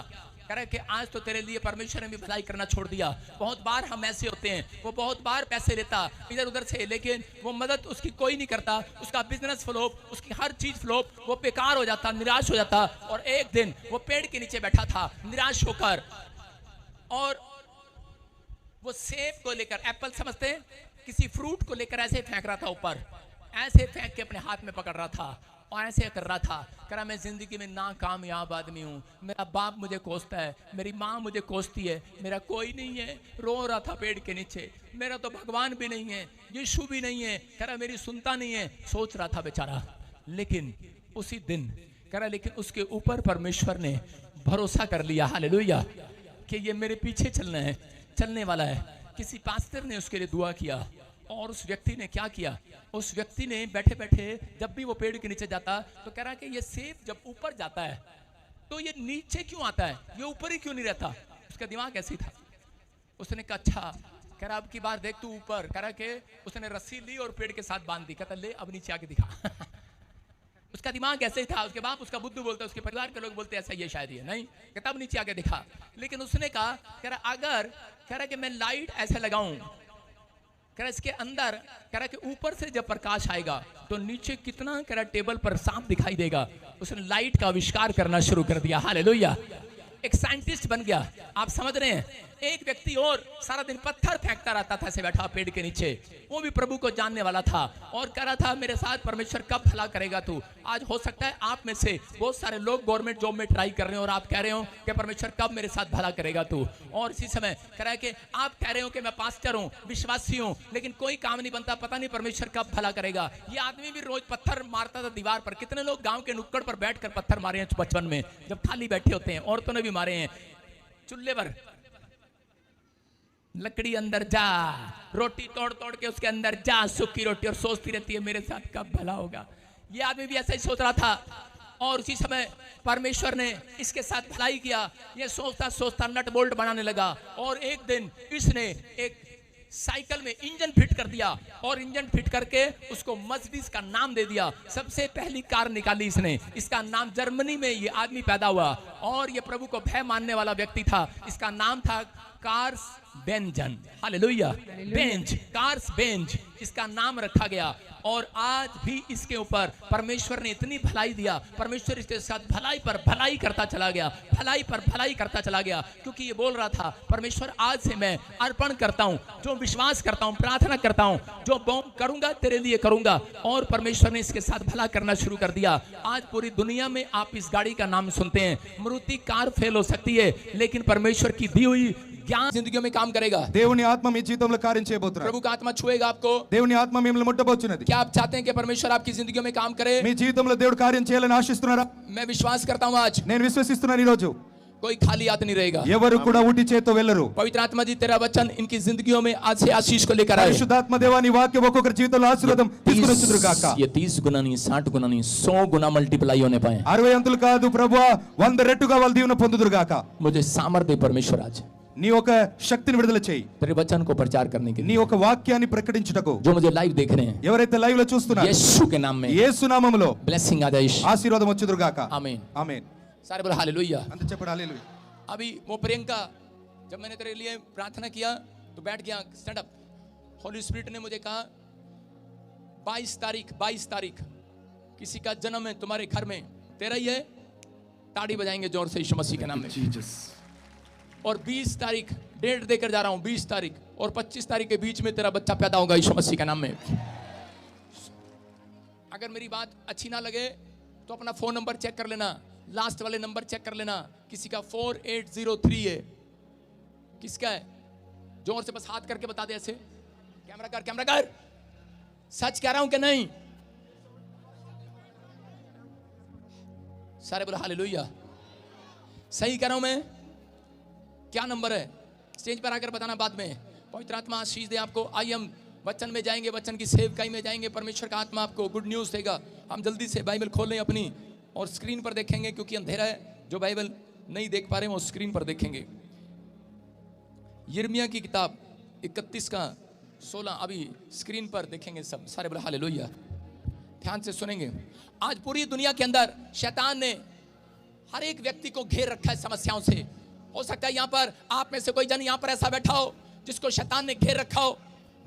करे कि आज तो तेरे लिए परमेश्वर ने भी भलाई करना छोड़ दिया। बहुत बार हम ऐसे होते हैं, वो बहुत बार पैसे लेता इधर उधर से, लेकिन वो मदद उसकी कोई नहीं करता, उसका बिजनेस फ्लॉप, उसकी हर चीज फ्लॉप, वो बेकार हो जाता, निराश हो जाता। और एक दिन वो पेड़ के नीचे बैठा था निराश होकर, और वो सेब को लेकर, एप्पल समझते हैं, किसी फ्रूट को लेकर ऐसे फेंक रहा था ऊपर, ऐसे फेंक के अपने हाथ में पकड़ रहा था और ऐसे कर रहा था। कह रहा मैं जिंदगी में नाकामयाब आदमी हूँ, मेरा बाप मुझे कोसता है, मेरी माँ मुझे कोसती है, मेरा कोई नहीं है। रो रहा था पेड़ के नीचे, मेरा तो भगवान भी नहीं है, यीशु भी नहीं है, कह रहा मेरी सुनता नहीं है, सोच रहा था बेचारा। लेकिन उसी दिन कह रहा, लेकिन उसके ऊपर परमेश्वर ने भरोसा कर लिया, हालेलुया, कि ये मेरे पीछे चलने वाला है। किसी पास्टर ने उसके लिए दुआ किया, और उस व्यक्ति ने क्या किया, उस व्यक्ति ने बैठे बैठे जब भी वो पेड़ के नीचे जाता तो कह रहा कि ये सेब जब ऊपर जाता है तो ये नीचे क्यों आता है, ये ऊपर ही क्यों नहीं रहता। उसका दिमाग ऐसी था। उसने कहा अच्छा, कह रहा अब की बार देख तू ऊपर। कह रहा कि उसने रस्सी ली और पेड़ के साथ बांध दी। कहता ले अब नीचे आके दिखा। उसका दिमाग ऐसे ही था। उसके बाप उसका बुद्धू बोलता, उसके परिवार के लोग बोलते ऐसा ये शायद ये नहीं, कहता अब नीचे आके दिखा। लेकिन उसने कहा, कह रहा अगर, कह रहा कि मैं लाइट ऐसे लगाऊं, कह रहा इसके अंदर, कह रहा कि ऊपर से जब प्रकाश आएगा तो नीचे कितना, कह रहा टेबल पर सांप दिखाई देगा। उसने लाइट का आविष्कार करना शुरू कर दिया, हालेलुया। एक साइंटिस्ट बन गया। आप समझ रहे हैं। एक व्यक्ति और सारा दिन पत्थर फेंकता रहता था, ऐसे बैठा पेड़ के नीचे, वो भी प्रभु को जानने वाला था और कह रहा था मेरे साथ परमेश्वर कब भला करेगा तू। आज हो सकता है आप में से बहुत सारे लोग गवर्नमेंट जॉब में ट्राई कर रहे हो और आप कह रहे हो कि परमेश्वर कब मेरे साथ भला करेगा तू। और इसी समय कह रहा है कि आप कह रहे हो कि मैं पास्टर हूँ, विश्वासी हूँ, लेकिन कोई काम नहीं बनता, पता नहीं परमेश्वर कब भला करेगा। ये आदमी भी रोज पत्थर मारता था दीवार पर। कितने लोग गाँव के नुक्कड़ पर बैठ कर पत्थर मारे हैं बचपन में, जब खाली बैठे होते हैं। औरतों ने भी मारे हैं। चूल्हे पर लकड़ी अंदर जा, रोटी तोड़ तोड़ के उसके अंदर जा, सूखी रोटी, और सोचती रहती है मेरे साथ कब भला होगा। ये आदमी भी ऐसा ही सोच रहा था। और उसी समय परमेश्वर ने इसके साथ भलाई किया। ये सोचता सोचता नट बोल्ट बनाने लगा और एक दिन इसने एक साइकिल में इंजन फिट कर दिया और इंजन फिट करके उसको मर्सिडीज का नाम दे दिया। सबसे पहली कार निकाली इसने। इसका नाम, जर्मनी में ये आदमी पैदा हुआ और ये प्रभु को भय मानने वाला व्यक्ति था। इसका नाम था कार्स बेंजन, हालेलुया, बेंच, कार्स बेंच इसका नाम रखा गया। और आज भी इसके ऊपर परमेश्वर ने इतनी भलाई दिया, परमेश्वर इसके साथ भलाई पर भलाई करता चला गया, भलाई पर भलाई करता चला गया, क्योंकि ये बोल रहा था परमेश्वर आज से मैं अर्पण करता हूं, जो विश्वास करता हूं, प्रार्थना करता हूं, जो करूंगा तेरे लिए करूंगा। और परमेश्वर ने इसके साथ भला करना शुरू कर दिया। आज पूरी दुनिया में आप इस गाड़ी का नाम सुनते हैं। मारुति कार फेल हो सकती है, लेकिन परमेश्वर की दी हुई ज्ञान जिंदगियों में काम करेगा। దేవుని ఆత్మ మీ జీవితంలో కార్యం చేయబోతున్నాడు. प्रभु का आत्मा छुएगा आपको। దేవుని ఆత్మ మిమ్మల్ని ముట్టబోచున్నది. क्या आप चाहते हैं कि परमेश्वर आपकी जिंदगियों में काम करे? మీ జీవితంలో దేవుడు కార్యం చేయాలని ఆశిస్తున్నారా? मैं विश्वास करता हूं आज నేను విశ్వసిస్తున్నాను ఈ రోజు कोई खाली हाथ नहीं रहेगा। ఎవరు కూడా ఉట్టి చేత్తో వెళ్ళరు. पवित्र आत्मा जी तेरा वचन इनकी जिंदगियों में आज से आशीष को लेकर आए। పరిశుద్ధాత్మ దేవా నీ వాక్యం ఒక్కొక్కరి జీవితంలో ఆశీర్వాదం తీసుకొని వచ్చుదురు గాక. ये 30 गुना नहीं, 60 गुना नहीं, 100 गुना मल्टीप्लाई होने पाए। 60 అంతులు కాదు ప్రభువా, 100 రెట్టుగా వాళ్ళ దీవెన పొందుదురు గాక. मुझे सामर्थ्य परमेश्वर आज నీ ఒక శక్తిని విడుదల చేయి. तेरे वचन को प्रचार करने के నీ लिए ఒక వాక్యాన్ని ప్రకటించుటకు जो मुझे लाइव देख रहे हैं, ఎవరైతే లైవ్ లో చూస్తున్నారు यीशु के नाम में యేసు నామములో ब्लेसिंग आदेश, ఆశీర్వాదం వచ్చుదురు గాక. आमीन। ఆమేన్. सारे बोल हालेलुया। అంత చెప్పండి హల్లెలూయా. अभी वो प्रियंका, जब मैंने तेरे लिए प्रार्थना किया तो बैठ गया, स्टैंड अप। होली स्पिरिट ने मुझे कहा 22 तारीख किसी का जन्म है तुम्हारे घर में, तेरा ही है, ताड़ी बजाएंगे जोर से यीशु मसीह के नाम में। और 20 तारीख डेट देकर जा रहा हूं, 20 तारीख और 25 तारीख के बीच में तेरा बच्चा पैदा होगा यीशु मसीह के नाम में। अगर मेरी बात अच्छी ना लगे तो अपना फोन नंबर चेक कर लेना, लास्ट वाले नंबर चेक कर लेना। किसी का 4803 है, किसका है? जोर से बस हाथ करके बता दे ऐसे। कैमरा कर, कैमरा कर। सच कह रहा हूं कि नहीं? सारे बोलो हालेलुया। सही कह रहा हूं मैं? क्या नंबर है? स्टेज पर आकर बताना बाद में। पवित्र आत्मा आशीष दे आपको। आइए हम वचन में जाएंगे, वचन की सेवकाई में जाएंगे। परमेश्वर का आत्मा आपको गुड न्यूज देगा। हम जल्दी से बाइबल खोलें अपनी और स्क्रीन पर देखेंगे, क्योंकि अंधेरा है। जो बाइबल नहीं देख पा रहे हैं वो स्क्रीन पर देखेंगे। यिर्मयाह की किताब 31 का 16 अभी स्क्रीन पर देखेंगे सब। सारे बोले हालेलुया, ध्यान से सुनेंगे। आज पूरी दुनिया के अंदर शैतान ने हर एक व्यक्ति को घेर रखा है समस्याओं से। हो सकता है यहाँ पर आप में से कोई जन यहाँ पर ऐसा बैठा हो जिसको शैतान ने घेर रखा हो,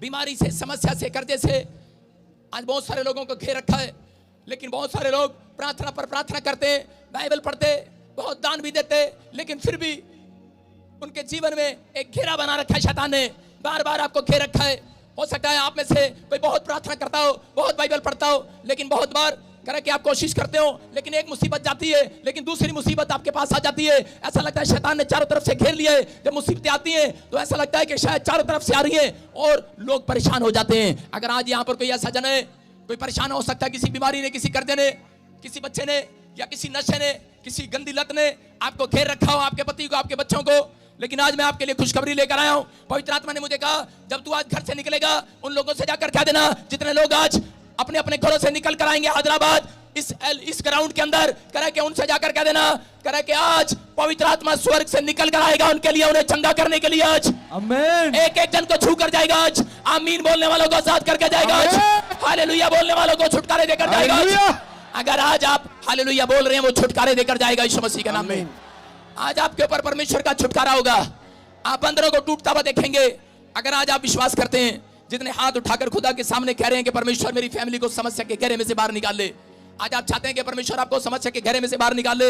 बीमारी से, समस्या से, कर्जे से। आज बहुत सारे लोगों को घेर रखा है, लेकिन बहुत सारे लोग प्रार्थना पर प्रार्थना करते, बाइबल पढ़ते, बहुत दान भी देते, लेकिन फिर भी उनके जीवन में एक घेरा बना रखा है शैतान ने। बार बार आपको घेर रखा है। हो सकता है आप में से कोई बहुत प्रार्थना करता हो, बहुत बाइबल पढ़ता हो, लेकिन बहुत बार कह कि आप कोशिश करते हो, लेकिन एक मुसीबत जाती है, लेकिन दूसरी मुसीबत आपके पास आ जाती है। ऐसा लगता है शैतान ने चारों तरफ से घेर लिया है। जब मुसीबतें आती हैं तो ऐसा लगता है कि शायद चारों तरफ से आ रही है और लोग परेशान हो जाते हैं। अगर आज यहाँ पर कोई ऐसा जन है, कोई परेशान हो सकता है, किसी बीमारी ने, किसी कर्जे ने, किसी बच्चे ने, या किसी नशे ने, किसी गंदी लत ने आपको घेर रखा हो, आपके पति को, आपके बच्चों को। लेकिन आज मैं आपके लिए खुशखबरी लेकर आया हूं। पवित्र आत्मा ने मुझे कहा जब तू आज घर से निकलेगा, उन लोगों से जाकर कह देना जितने लोग आज अपने अपने घरों से निकल कर आएंगे हैदराबाद इस ग्राउंड के अंदर, करे कि उनसे जाकर कह देना, करे कि आज पवित्र आत्मा स्वर्ग से निकल कर आएगा उनके लिए, उन्हें चंगा करने के लिए। आज आमेन. एक एक जन को छू कर जाएगा आज। आमीन बोलने वालों को आजाद करके जाएगा आज। हालेलुया बोलने वालों को छुटकारे देकर जाएगा आज। अगर आज आप हालेलुया बोल रहे हैं, वो छुटकारे देकर जाएगा यीशु मसीह के नाम में। आज आपके ऊपर परमेश्वर का छुटकारा होगा। आप बंदरों को टूटता हुआ देखेंगे। अगर आज आप विश्वास करते हैं, जितने हाथ उठाकर खुदा के सामने कह रहे हैं कि परमेश्वर मेरी फैमिली को समस्या के घेरे में से बाहर निकाल ले, आज आप चाहते हैं कि परमेश्वर आपको समस्या के घेरे में से बाहर निकाल ले।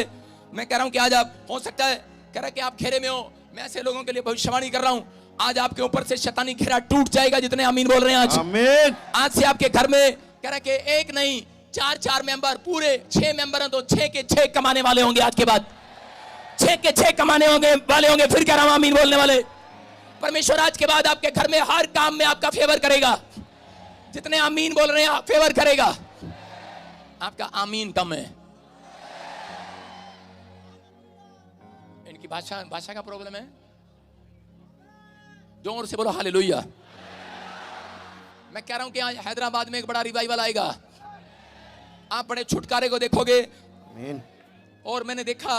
मैं कह रहा हूं कि आज आप, हो सकता है कह रहा है कि आप घेरे में हो, मैं ऐसे लोगों के लिए भविष्यवाणी कर रहा हूं, आज आपके ऊपर से शैतानी घेरा टूट जाएगा। जितने आमीन बोल रहे हैं आज, आमेन. आज से आपके घर में कह रहा है कि एक नहीं 4 मेंबर, पूरे 6 मेंबर हैं तो 6 के 6 कमाने वाले होंगे। आज के बाद 6 के 6 कमाने वाले होंगे। फिर कह रहा हूं आमीन बोलने वाले। परमेश्वर आज के बाद आपके घर में हर काम में आपका फेवर करेगा। जितने आमीन बोल रहे हैं फेवर करेगा। आपका आमीन कम है। इनकी भाषा का प्रॉब्लम है। जोर से बोलो हालेलुया। मैं कह रहा हूं कि आज हैदराबाद में एक बड़ा रिवाइवल आएगा। आप बड़े छुटकारे को देखोगे। आमेन. और मैंने देखा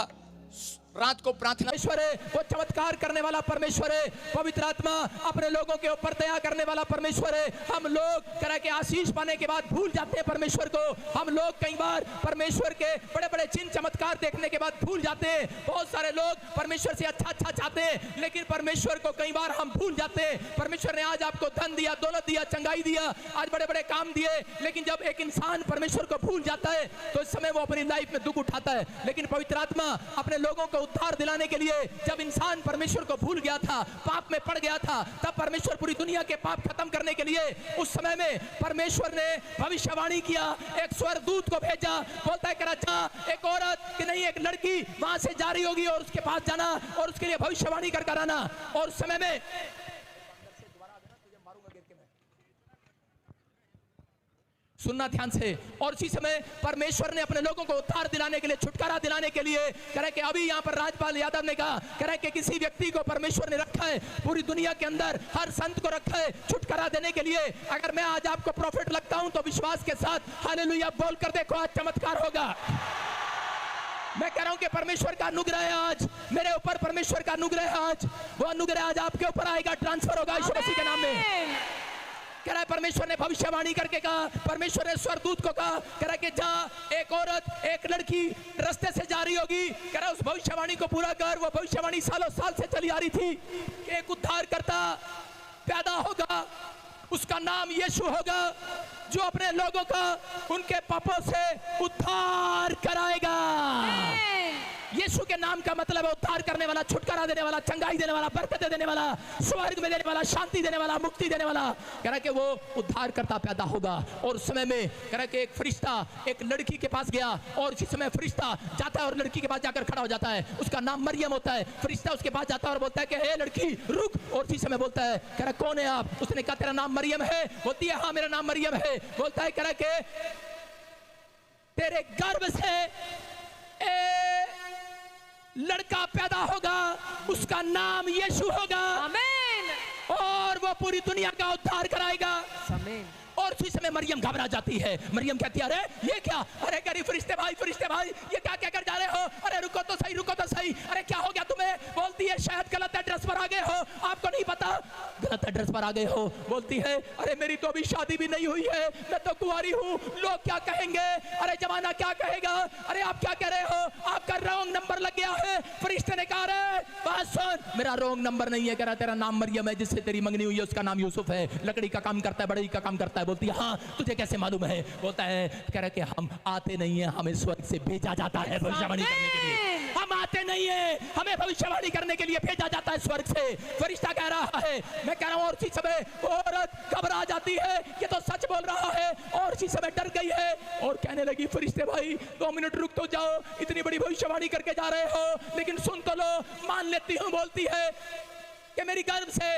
रात को प्रार्थना। परमेश्वर है, वो चमत्कार करने वाला परमेश्वर है। पवित्र आत्मा अपने लोगों के ऊपर दया करने वाला परमेश्वर है। हम लोग तरह के आशीष पाने के बाद भूल जाते हैं परमेश्वर को। हम लोग कई बार परमेश्वर के बड़े बड़े चिन्ह चमत्कार देखने के बाद भूल जाते हैं। बहुत सारे लोग परमेश्वर से अच्छा चाहते हैं, लेकिन परमेश्वर को कई बार हम भूल जाते हैं। परमेश्वर ने आज आपको धन दिया, दौलत दिया, चंगाई दिया, आज बड़े बड़े काम दिए, लेकिन जब एक इंसान परमेश्वर को भूल जाता है तो इस समय वो अपनी लाइफ में दुख उठाता है। लेकिन पवित्र आत्मा अपने लोगों को उद्धार दिलाने के लिए, जब इंसान परमेश्वर को भूल गया था, पाप में पड़ गया था, तब परमेश्वर पूरी दुनिया के पाप खत्म करने के लिए उस समय में परमेश्वर ने भविष्यवाणी किया, एक स्वर्गदूत को भेजा। बोलता है कराचा एक औरत कि नहीं एक लड़की वहां से जा रही होगी और उसके पास जाना और उसके लिए भविष्यवाणी कर आना। और उस समय में सुनना ध्यान से, और इसी समय परमेश्वर ने अपने लोगों को उद्धार दिलाने के लिए, छुटकारा दिलाने के लिए कह कि अभी यहाँ पर राजपाल यादव ने कहा कह कि किसी व्यक्ति को परमेश्वर ने रखा है पूरी दुनिया के अंदर, हर संत को रखा है छुटकारा देने के लिए। अगर मैं आज आपको प्रॉफिट लगता हूं तो विश्वास के साथ हालेलुया बोल कर देखो, आज चमत्कार होगा। मैं कह रहा हूं कि परमेश्वर का अनुग्रह है आज मेरे ऊपर, परमेश्वर का अनुग्रह है आज, वो अनुग्रह आज आपके ऊपर आएगा, ट्रांसफर होगा यीशु मसीह के नाम में। कह रहा है परमेश्वर ने भविष्यवाणी करके कहा, परमेश्वर ने स्वर्गदूत को कहा, कह रहा है कि जा एक औरत एक लड़की रास्ते से जा रही होगी, कह रहा है उस भविष्यवाणी को पूरा कर। वो भविष्यवाणी सालों साल से चली आ रही थी कि एक उद्धारकर्ता पैदा होगा, उसका नाम यीशु होगा, जो अपने लोगों का उनके पापों से उद्धार कराएगा। यीशु के नाम का मतलब है उद्धार करने वाला, छुटकारा देने वाला, चंगाई देने वाला, बरकतें देने वाला, स्वर्ग में देने वाला, शांति देने वाला, मुक्ति देने वाला। कह रहा कि वो उद्धारकर्ता पैदा होगा। और उस समय में कह रहा कि एक फरिश्ता एक लड़की के पास गया और इसी समय फरिश्ता जाता है और लड़की के पास जाकर खड़ा हो जाता है। उसका नाम मरियम होता है। फरिश्ता उसके पास जाता है और बोलता है कि हे लड़की रुक, और इसी समय बोलता है कह रहा कौन है आप? उसने कहा तेरा नाम मरियम है। बोलती है हाँ मेरा नाम मरियम है। बोलता है कह रहा कि तेरे गर्भ से लड़का पैदा होगा, उसका नाम यीशु होगा, आमीन, और वो पूरी दुनिया का उद्धार कराएगा, आमीन। और उसी समय मरियम घबरा जाती है। मरियम कहती है अरे ये क्या? अरे कह रही फरिश्ते भाई ये क्या क्या कर जा रहे हो? अरे रुको तो सही, अरे क्या हो गया तुम्हें? बोलती है शायद गलत एड्रेस पर आ गए हो, आपको नहीं पता गलत एड्रेस पर आ गए हो। बोलती है अरे मेरी तो अभी शादी भी नहीं हुई है, मैं तो कुंवारी हूँ, लोग क्या कहेंगे? अरे जमाना क्या कहेगा? अरे आप क्या कह रहे हो? आपका रॉन्ग नंबर लग गया है। फरिश्ते ने कहा अरे बात सुन, मेरा रॉन्ग नंबर नहीं है, कह रहा तेरा नाम मरियम है, जिससे तेरी मंगनी हुई है उसका नाम यूसुफ है, लकड़ी का काम करता है, बड़ई का काम करता है। बोलती है हाँ तुझे कैसे मालूम है? बोलता है कह रहा कि हम आते नहीं है, हमें स्वर्ग से भेजा जाता है भविष्यवाणी करने के लिए। हम आते नहीं है, हमें भविष्यवाणी करने के लिए भेजा जाता है स्वर्ग से। फरिश्ता कह रहा है, मैं कह रहा हूँ और इसी समय औरत घबरा जाती है, ये तो सच बोल रहा है, और इसी समय डर गई है और कहने लगी फरिश्ते भाई 2 मिनट रुक तो जाओ, इतनी बड़ी भविष्यवाणी करके जा रहे हो, लेकिन सुन तो लो, मान लेती हूँ। बोलती है कि मेरी गर्भ से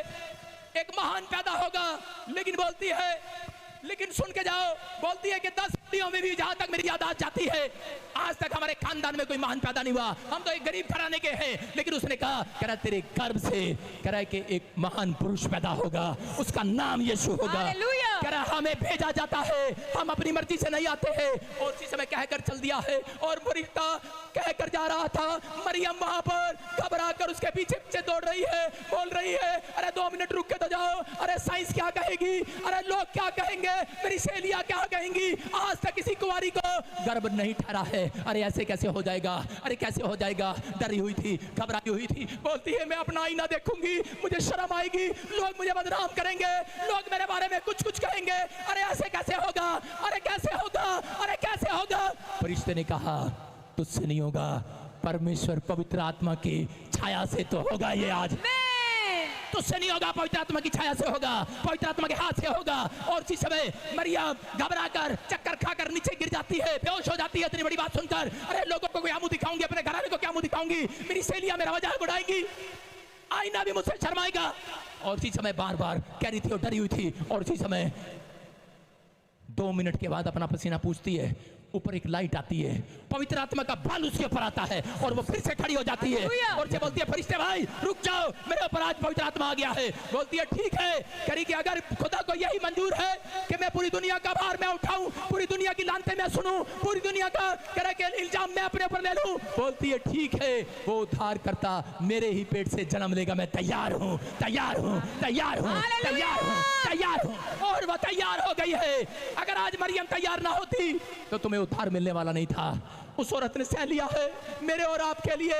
एक महान पैदा होगा, लेकिन सुन के जाओ। बोलती है कि 10 सदियों में भी जहां तक मेरी याद जाती है, आज तक हमारे खानदान में कोई महान पैदा नहीं हुआ, हम तो एक गरीब घराने के हैं। लेकिन उसने कहा कह रहा तेरे गर्भ से कह रहा है कि एक महान पुरुष पैदा होगा, उसका नाम यीशु होगा। कह रहा हमें भेजा जाता है, हम अपनी मर्जी से नहीं आते हैं। और उसी समय कहकर चल दिया है और फरिश्ता कहकर जा रहा था। मरियम वहां पर घबरा कर उसके पीछे पीछे दौड़ रही है, बोल रही है अरे 2 मिनट रुक के तो जाओ, अरे साइंस क्या कहेगी, अरे लोग क्या कहेंगे, मेरी सहेलियां क्या कहेंगी, आज तक किसी कुंवारी को गर्भ नहीं ठहरा है, अरे ऐसे कैसे हो जाएगा, अरे कैसे हो जाएगा। डरी हुई थी, घबराई हुई थी। बोलती है मैं अपना आईना देखूंगी, मुझे शर्म आएगी, लोग मुझे बदनाम करेंगे, लोग मेरे बारे में कुछ कुछ कहेंगे, अरे ऐसे कैसे होगा, अरे कैसे होगा, अरे कैसे होगा। फरिश्ते ने कहा तुझसे नहीं होगा, परमेश्वर पवित्र आत्मा की छाया से तो होगा ये आज, तुझसे नहीं होगा, पवित्र आत्मा की छाया से होगा, पवित्र आत्मा के हाथ से होगा। और इसी समय मरियम घबराकर चक्कर खाकर नीचे गिर जाती है, बेहोश हो जाती है इतनी बड़ी बात सुनकर। अरे लोगों को क्या मुंह दिखाऊंगी, अपने घरवाले को क्या मुंह दिखाऊंगी, मेरी सहेलियां मेरा मजाक उड़ाएंगी, आईना भी मुझसे शर्माएगा। और इसी समय बार बार कह रही थी और डरी हुई थी। और इसी समय 2 मिनट के बाद अपना पसीना पूछती है, ऊपर एक लाइट आती है, पवित्र आत्मा का बाल उसके ऊपर आता है और वो फिर से खड़ी हो जाती है और से बोलती है फरिश्ते भाई रुक जाओ, मेरे ऊपर आज पवित्र आत्मा आ गया है। बोलती है ठीक है, करी कि अगर खुदा को यही मंजूर है कि मैं पूरी दुनिया का भार मैं उठाऊं, पूरी दुनिया की लानतें मैं सुनूं, पूरी दुनिया का करे के इल्जाम मैं अपने ऊपर ले लूं, बोलती है ठीक है, वो उद्धार करता मेरे ही पेट से जन्म लेगा, मैं तैयार हूं, तैयार हूं, तैयार हूं, तैयार हूं, तैयार हूं। और वह तैयार हो गई है। अगर आज मरियम तैयार ना होती तो तुम्हें उद्धार मिलने वाला नहीं था। उस औरत ने सह लिया है मेरे और आपके लिए।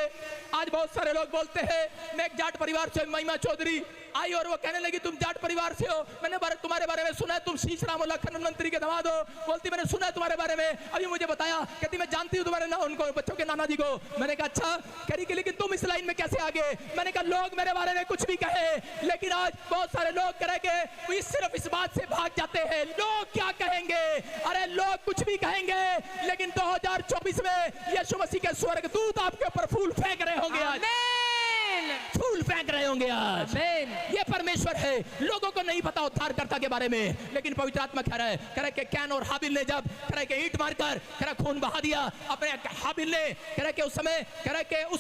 आज बहुत सारे लोग बोलते हैं मैं एक जाट परिवार से, महिमा चौधरी आई और वो कहने लगी तुम जाट परिवार से हो, मैंने तुम्हारे बारे में सुना है, तुम शीश राम खनन मंत्री के दामाद हो। बोलती मैंने सुना है तुम्हारे बारे में, अभी मुझे बताया, कहती मैं जानती हूँ तुम्हारे ना उनको बच्चों के नाना जी को। मैंने कहा अच्छा, कह रही कि लेकिन तुम इस लाइन में कैसे आ गए? मैंने कहा लोग मेरे बारे में कुछ भी कहे, लेकिन आज बहुत सारे लोग करेंगे सिर्फ इस बात से भाग जाते हैं लोग क्या कहेंगे। अरे लोग कुछ भी कहेंगे, लेकिन 2024 में यीशु मसीह के स्वर्गदूत आपके ऊपर फूल फेंक रहे होंगे। आज फूल फेंक रहे होंगे आज। ये परमेश्वर है। लोगों को नहीं पता उद्धारकर्ता के बारे में, लेकिन पवित्र आत्मा कह रहा है कि कैन और हाबिल ने जब ईंट मारकर खून बहा दिया अपने हाबिल ने, उस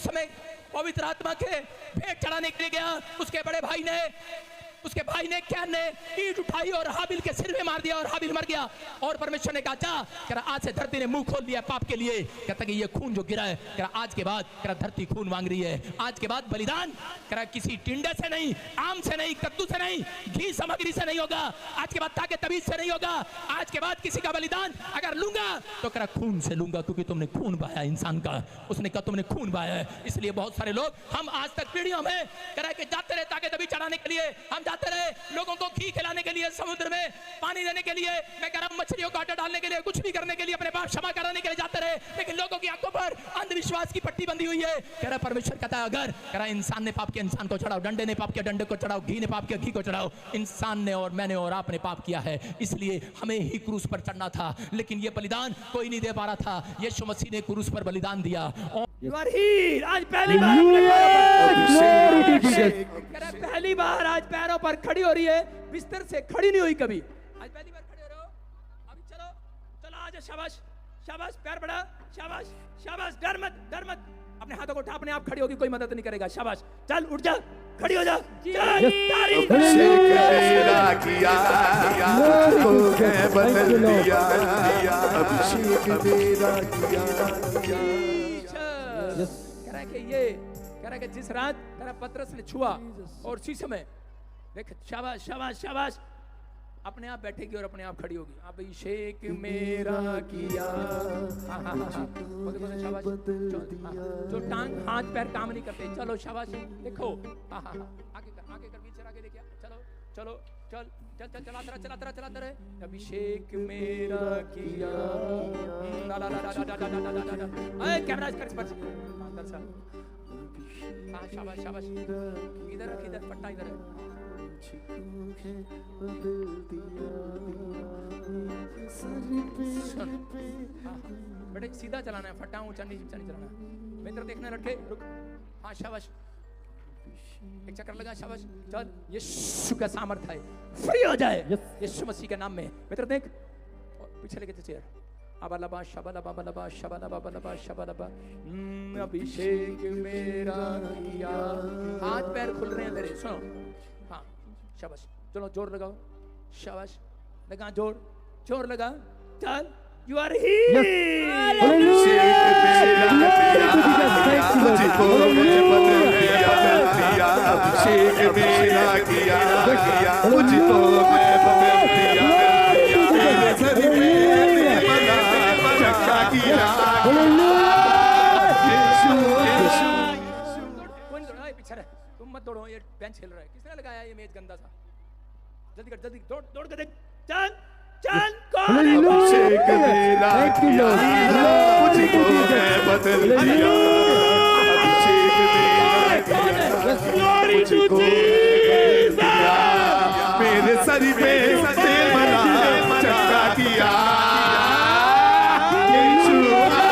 समय पवित्र आत्मा के भेंट चढ़ाने के लिए गया, उसके बड़े भाई ने, उसके भाई ने कैन ने ईंट उठाई और हाबिल के सिर में मार दिया और हाबिल मर गया। और परमेश्वर ने कहा जा, आज से धरती ने मुंह खोल दिया पाप के लिए। कहता कि ये खून जो गिरा है, आज के बाद धरती खून मांग रही है। आज के बाद बलिदान किसी टिंडे से नहीं, आम से नहीं, कद्दू से नहीं, घी सामग्री से नहीं होगा। आज के बाद ताके तबीज से नहीं होगा। आज के बाद किसी का बलिदान अगर लूंगा तो खून से लूंगा, क्योंकि तुमने खून बहाया इंसान का। उसने कहा तुमने खून बहाया है। इसलिए बहुत सारे लोग हम आज तक पीढ़ियों में जाते रहे ताके तबीज चढ़ाने के लिए, हम जाते रहे लोगों को घी खिलाने के लिए, समुद्र में पानी देने के लिए, मैं कह रहा हूं मछलियों को आटा डालने के लिए, कुछ भी करने के लिए, अपने पाप क्षमा कराने के लिए जाते रहे, लेकिन लोगों की आंखों पर अंधविश्वास की पट्टी बंधी हुई है। कह रहा परमेश्वर कहता है अगर इंसान ने पाप किया इंसान को चढ़ाओ, डंडे ने पाप किया डंडे को चढ़ाओ, घी ने पाप किया घी को चढ़ाओ। इंसान ने और मैंने और आपने पाप किया है, इसलिए हमें ही क्रूस पर चढ़ना था, लेकिन ये बलिदान कोई नहीं दे पा रहा था। यीशु मसीह ने क्रूस पर बलिदान दिया। आज पहली बार आज पैरों पर खड़ी हो रही है, बिस्तर से खड़ी नहीं हुई कभी, आज पहली बार खड़े हो रहे हो। अभी चलो चलो आज शाबाश शाबाश, पैर बढ़ा, शाबाश शाबाश, डर मत डर मत, अपने हाथों को उठा, अपने आप खड़ी होगी, कोई मदद नहीं करेगा। शाबाश, चल उठ जा, खड़ी हो जा, चल तारीफ तेरा किया बदल दिया, अभिषेक तेरा किया। कह रहा है कि ये कह रहा है कि जिस रात कह रहा पतरस ने छुआ और उसी समय देख, शाबाश शाबाश शाबाश, अपने आप बैठेगी और अपने आप खड़ी होगी। अभिषेक मेरा किया, शाबाश, जो टांग हाथ पैर काम नहीं करते, चलो शाबाश, देखो, आगे कर पीछे आगे लेके, चलो चलो चल चल चल, चलाते रहे। अभिषेक मेरा किया, कैमरा शाबाश शाबाश, इधर पट्टा इधर है। बेटे सीधा चलाना है, फटा ऊंचा नहीं चलाना है। मित्र देखना, लटके रुक, हाँ शाबाश, एक चक्कर लगा, शाबाश, चल। यीशु का सामर्थ्य है, फ्री हो जाए यीशु मसीह के नाम में। मित्र देख, पीछे लेके चेयर, अबलबा शबलबा बलबा शबलबा बलबा शबलबा। अभिषेक मेरा किया, हाथ पैर खुल रहे हैं तेरे, सुनो, हाँ शाबाश, चलो जोर लगाओ, शाबाश, लगा जोर लगा, चल, यू आर हियर। अभिषेक मेरा किया, मुझको बदल दिया, चक्का किया। पीछे रहे, तुम मत दौड़ो, ये बेंच हिल रहा है, किसने लगाया ये मेज गंदा सा? जल्दी कर, जल्दी दौड़ के देख, चल चल, अभिषेक मेरा किया, मुझको बदल दिया, अभिषेक मेरा किया, मुझको दिया, मेरे सर पे तेल बना चक्का किया। यीशुआ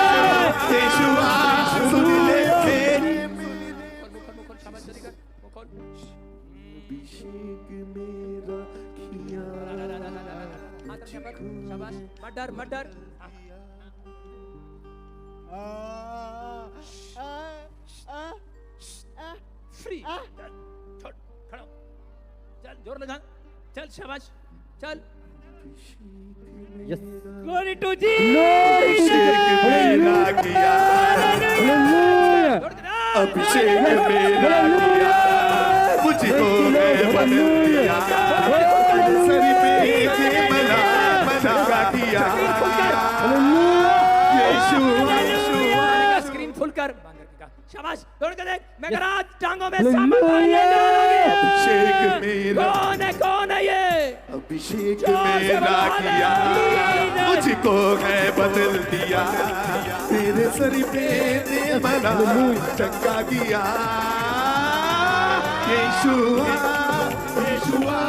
सुन ले मेरी, अभिषेक मेरा किया, शाबाश, मत डर जोर लगा, चल शाबाश, चल। Glory to Jesus. अभिषेक मेरा किया, Hallelujah. अभिषेक मेरा किया, मुझको है बदल दिया, सर पे के मला मना किया, यीशु यीशु। स्क्रीन फुल कर, शाबाश, दौड़ के देख, मैं कह रहा टांगों में सामर्थ आने लगी। अभिषेक मेरा, कौन है ये? अभिषेक मेरा किया, मुझको है बदल दिया, तेरे सर पे ने मना चंगा किया, यीशुआ यीशुआ।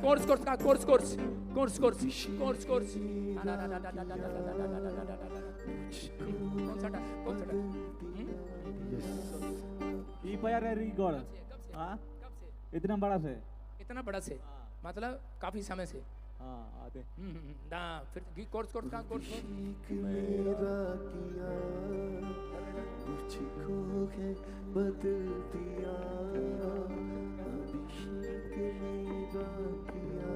कोर्स कोर्स का course course course course course course कौन सा गॉड हाँ इतना बड़ा से इतना बड़ा से मतलब काफी समय से हाँ आते ना फिर कोर्स कोर्स का कोर्स मेरा किया, मुझको है बदल दिया, अभिषेक मेरा किया,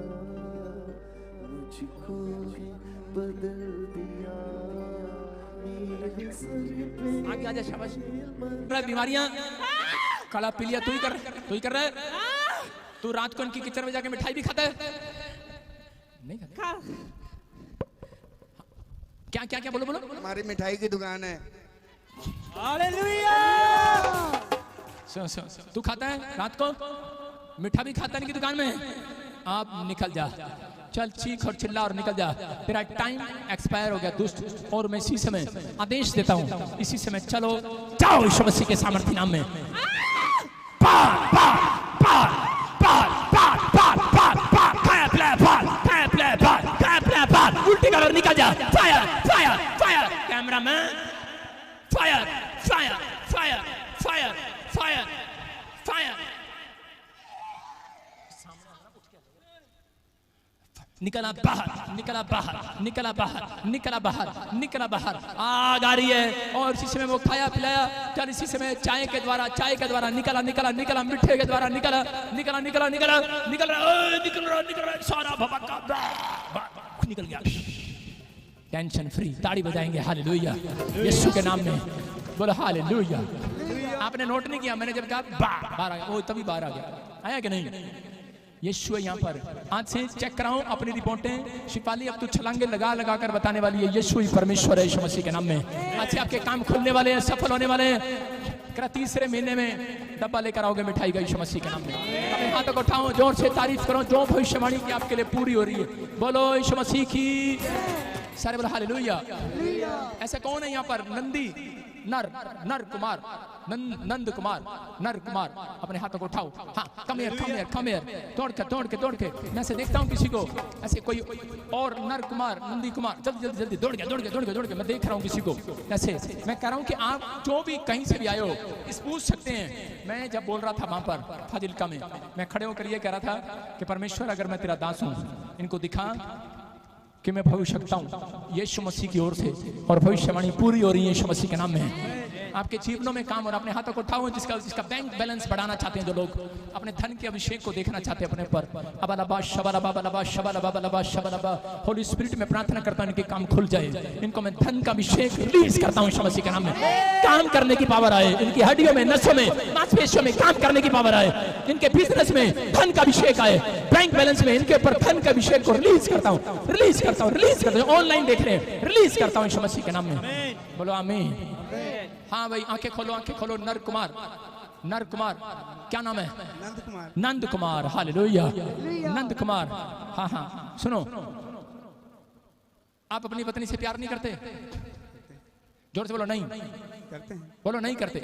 मुझको है बदल दिया, मेरे सर पे आगे आजा शाबाश। बीमारियां काला पीलिया तू ही कर रहा है। तू रात को इनकी किचन में जाके मिठाई भी खाता है? नहीं खाता। क्या क्या क्या बोलो बोलो। हमारी मिठाई की दुकान है। तू खाता है रात को मिठा भी खाता है इनकी दुकान में? आप निकल जा, चल चीख और चिल्ला और निकल जा, तेरा टाइम एक्सपायर हो गया दुष्ट। और मैं इसी समय आदेश देता हूँ, इसी समय चलो जाओ यीशु मसीह के सामर्थ्य नाम में। पार पार पार पार पार पार पार पार फायर प्ले पार फायर प्ले पार फायर प्ले पार उल्टी कर और निकल जा। Fire fire fire cameraman, fire fire fire fire fire fire. निकला बाहर निकला बाहर निकला बाहर निकला बाहर निकला बाहर। आग आ रही है और इसी समय वो खाया पिलाया, चल इसी समय चाय के द्वारा निकला निकला निकला, मिठे के द्वारा निकला निकला निकला निकला निकल रहा सारा भबक्का निकल गया। टेंशन फ्री ताड़ी बजाएंगे हालेलुया यीशु के नाम में, बोलो हालेलुया। आपने नोट नहीं किया, मैंने जब कहा बाहर आ गया, वो तभी बाहर आ गया। आया कि नहीं? यीशु है यहाँ पर। आज से चेक कराऊं अपनी रिपोर्टें। शिफाली अब तू छलांगे लगा लगा कर बताने वाली है यीशु ही परमेश्वर है, यीशु मसीह के नाम में। आज से आपके काम खुलने वाले हैं, सफल होने वाले हैं। करा तीसरे महीने में डब्बा लेकर आओगे मिठाई का यीशु मसीह के नाम में। अपने हाथों को उठाओ, जोर से तारीफ करो, जो भविष्यवाणी की आपके लिए पूरी हो रही है। बोलो यीशु मसीह की सारे बोलो हालेलुया। ऐसा कौन है यहाँ पर? नंदी नर कुमार नंद कुमार नर कुमार, अपने हाथों को उठाओ। हाँ कम हियर दौड़ के मैं से देखता हूँ किसी को ऐसे कोई और नर कुमार नंदी कुमार जल्दी दौड़ गया मैं देख रहा हूँ किसी को ऐसे। मैं कह रहा हूँ कि आप जो भी कहीं से भी आए हो इस पूछ सकते हैं। मैं जब बोल रहा था वहां पर फाजिल्का में, मैं खड़े होकर ये कह रहा था कि परमेश्वर अगर मैं तेरा दास हूँ, इनको दिखा कि मैं भविष्यवक्ता हूँ यीशु मसीह की ओर से, और भविष्यवाणी पूरी हो रही है यीशु मसीह के नाम में। आपके जीवनों में काम, और अपने हाथों को उठाओ जिसका बैंक बैलेंस बढ़ाना चाहते हैं, जो लोग अपने धन के अभिषेक को देखना चाहते हैं अपने पर। अबलबा शबलबा शबलबा शबलबा। होली स्पिरिट में प्रार्थना करता हूं इनके काम खुल जाए, इनको मैं धन का अभिषेक रिलीज करता हूं यीशु मसीह के नाम में। काम करने की पावर आए इनकी हड्डियों में, नसों में, मांसपेशियों में काम करने की पावर आए। इनके बिजनेस में धन का अभिषेक आए, बैंक बैलेंस में इनके ऊपर धन का अभिषेक को रिलीज करता हूं। ऑनलाइन देख रहे हैं, रिलीज करता हूं यीशु मसीह के नाम में। बोलो आमीन। हाँ भाई आंखें खोलो। नर कुमार क्या नाम है? नंद कुमार हालेलुया नंद कुमार। हाँ सुनो, आप अपनी पत्नी से प्यार नहीं करते? जोर से बोलो नहीं करते हैं। बोलो नहीं करते।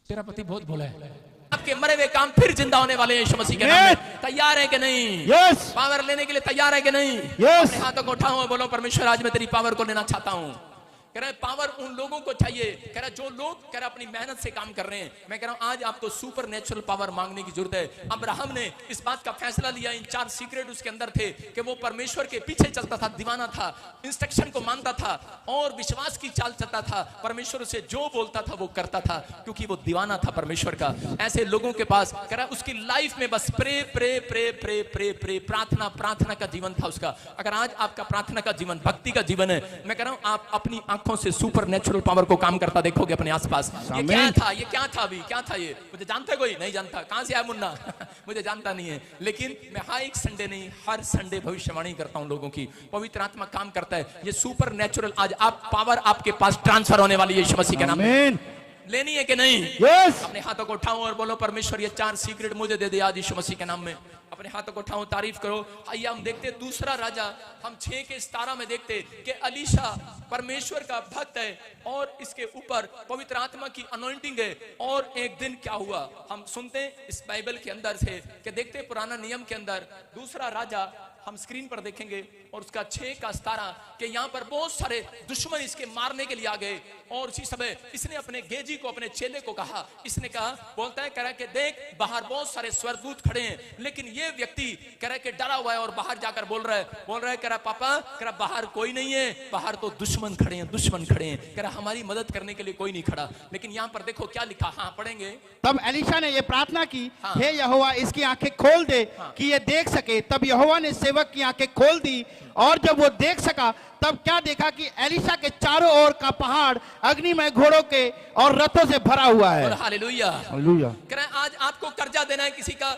तेरा पति बहुत भोला है। आपके मरे हुए काम फिर जिंदा होने वाले हैं यीशु मसीह के नाम में। तैयार है कि नहीं? यस। पावर लेने के लिए तैयार है कि नहीं? यस। अपने हाथों को उठाओ, बोलो परमेश्वर आज मैं तेरी पावर को लेना चाहता हूँ। कह रहा है पावर उन लोगों को चाहिए, कह रहा है जो लोग कह रहा अपनी मेहनत से काम कर रहे हैं। मैं कह रहा हूं आज आपको सुपर नेचुरल पावर मांगने की जरूरत है। अब्राहम ने इस बात का फैसला लिया, इन 4 सीक्रेट उसके अंदर थे कि वो परमेश्वर के पीछे चलता था, दीवाना था, इंस्ट्रक्शन को मानता था और विश्वास की चाल चलता था। परमेश्वर से जो बोलता था वो करता था, क्योंकि वो दीवाना था परमेश्वर का। ऐसे लोगों के पास कह रहा उसकी लाइफ में बस pray pray pray pray pray pray प्रार्थना प्रार्थना का जीवन था उसका। अगर आज आपका प्रार्थना का जीवन, भक्ति का जीवन है, मैं कह रहा हूं आप अपनी आंखों से सुपर नेचुरल पावर को काम करता देखोगे अपने आसपास। ये क्या था, ये क्या था, अभी क्या था, ये मुझे जानता कोई नहीं जानता, कहां से आया मुन्ना मुझे जानता नहीं है, लेकिन मैं हर एक संडे नहीं, हर संडे भविष्यवाणी करता हूं लोगों की। पवित्र आत्मा काम करता है, ये सुपर नेचुरल आज आप पावर आपके पास ट्रांसफर होने वाली है यीशु मसीह के नाम में। लेनी है कि नहीं? यस। अपने हाथों को उठाओ और बोलो परमेश्वर ये 4 सीक्रेट मुझे दे दे आज यीशु मसीह के नाम में। अपने हाथों को उठाओ, तारीफ करो। आइए हम देखते दूसरा राजा, हम 6 के 17 में देखते कि एलीशा परमेश्वर का भक्त है और इसके ऊपर पवित्र आत्मा की अनॉइंटिंग है। और एक दिन क्या हुआ हम सुनते हैं इस बाइबल के अंदर से कि देखते पुराना नियम के अंदर दूसरा राजा हम स्क्रीन पर देखेंगे और उसका 6 का 17 कि यहाँ पर बहुत सारे दुश्मन इसके मारने के लिए आ गए। और उसी समय इसने अपने गेजी को, अपने चेले को कहा, इसने कहा, बोलता है कह रहा कि देख बाहर बहुत सारे स्वर्गदूत खड़े हैं, लेकिन ये व्यक्ति कह रहा कि डरा हुआ है और बाहर जाकर बोल रहा है कह रहा पापा, कह रहा बाहर कोई नहीं है, बाहर तो दुश्मन खड़े हैं, दुश्मन खड़े हैं, कह रहा हमारी मदद करने के लिए कोई नहीं खड़ा। लेकिन यहाँ पर देखो क्या लिखा, हाँ पढ़ेंगे। तब एलीशा ने ये प्रार्थना की, हाँ। हे यहोवा इसकी आंखें खोल दे हाँ। कि ये देख सके। तब यहोवा ने सेवक की आंखें खोल दी और जब वो देख सका तब क्या देखा कि एलीशा के चारों ओर का पहाड़ अग्निमय घोड़ों के और रथों से भरा हुआ है। हालेलुया। हालेलुया। कह रहा है आज आपको कर्जा देना है किसी का,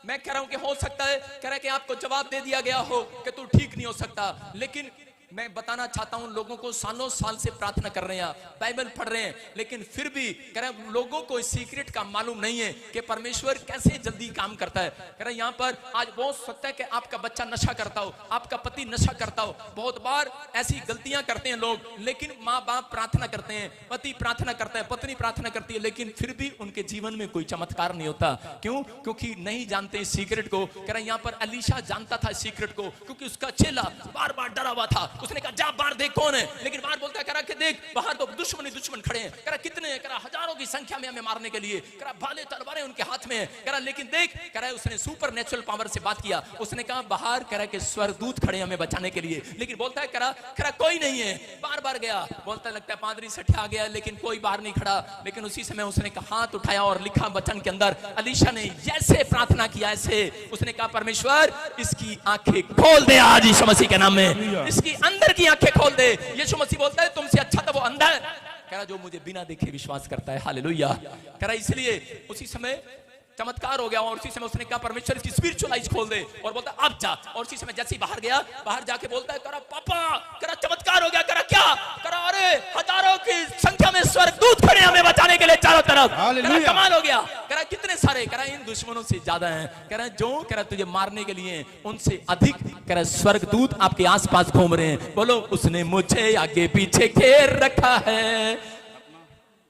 मैं कह रहा हूं कि हो सकता है कह रहा है कि आपको जवाब दे दिया गया हो कि तू ठीक नहीं हो सकता, लेकिन मैं बताना चाहता हूं लोगों को सालों साल से प्रार्थना कर रहे हैं, बाइबल पढ़ रहे हैं, लेकिन फिर भी कह रहे हैं लोगों को इस सीक्रेट का मालूम नहीं है कि परमेश्वर कैसे जल्दी काम करता है। कह रहे हैं यहाँ पर आज बहुत सकता है कि आपका बच्चा नशा करता हो, आपका पति नशा करता हो, बहुत बार ऐसी गलतियां करते हैं लोग, लेकिन माँ बाप प्रार्थना करते हैं, पति प्रार्थना करता है, पत्नी प्रार्थना करती है, लेकिन फिर भी उनके जीवन में कोई चमत्कार नहीं होता। क्यों? क्योंकि नहीं जानते इस सीक्रेट को। कह रहे हैं यहाँ पर एलीशा जानता था इस सीक्रेट को, क्योंकि उसका चेला बार बार डरा हुआ था। उसने कहा जा बाहर देख कौन है, लेकिन बाहर बोलता है कह रहा कि देख बाहर तो दुश्मन ही दुश्मन खड़े हैं। कह रहा कितने हैं? कह रहा हजारों की संख्या में हमें मारने के लिए, कह रहा भाले तलवारें उनके हाथ में है। कह रहा लेकिन देख, कह रहा उसने सुपर नेचुरल पावर से बात किया, उसने कहा बाहर कह रहा कि स्वर्गदूत खड़े हमें बचाने के लिए, लेकिन बोलता है कह रहा कोई नहीं है। बार बार गया, बोलता लगता है पादरी सठे आ गया, लेकिन कोई बाहर नहीं खड़ा। लेकिन उसी समय उसने हाथ उठाया और लिखा वचन के अंदर, एलीशा ने जैसे प्रार्थना किया ऐसे उसने कहा परमेश्वर इसकी आंखें खोल दे आज यीशु मसीह के नाम में, इसकी अंदर की आंखें खोल दे। यीशु मसीह बोलता है तुमसे अच्छा तो वो अंधा है, कह रहा जो मुझे बिना देखे विश्वास करता है। हालेलुया। कह रहा इसलिए उसी समय चमत्कार हो गया और उसी समय उसने कहा परमेश्वर इसकी स्पिरिचुअल आइज खोल दे, और बोलता अब जा। और उसी समय जैसे ही बाहर गया, बाहर जाके बोलता है करा पापा, करा चमत्कार हो गया। करा क्या? करा अरे हजारों की संख्या में स्वर्गदूत खड़े हमें बचाने के लिए चारों तरफ। करा कमाल हो गया। करा कितने सारे, करा इन दुश्मनों से ज्यादा हैं, करा जो करा तुझे मारने के लिए उनसे अधिक करा स्वर्गदूत आपके आसपास घूम रहे हैं। बोलो उसने मुझे आगे पीछे घेर रखा है,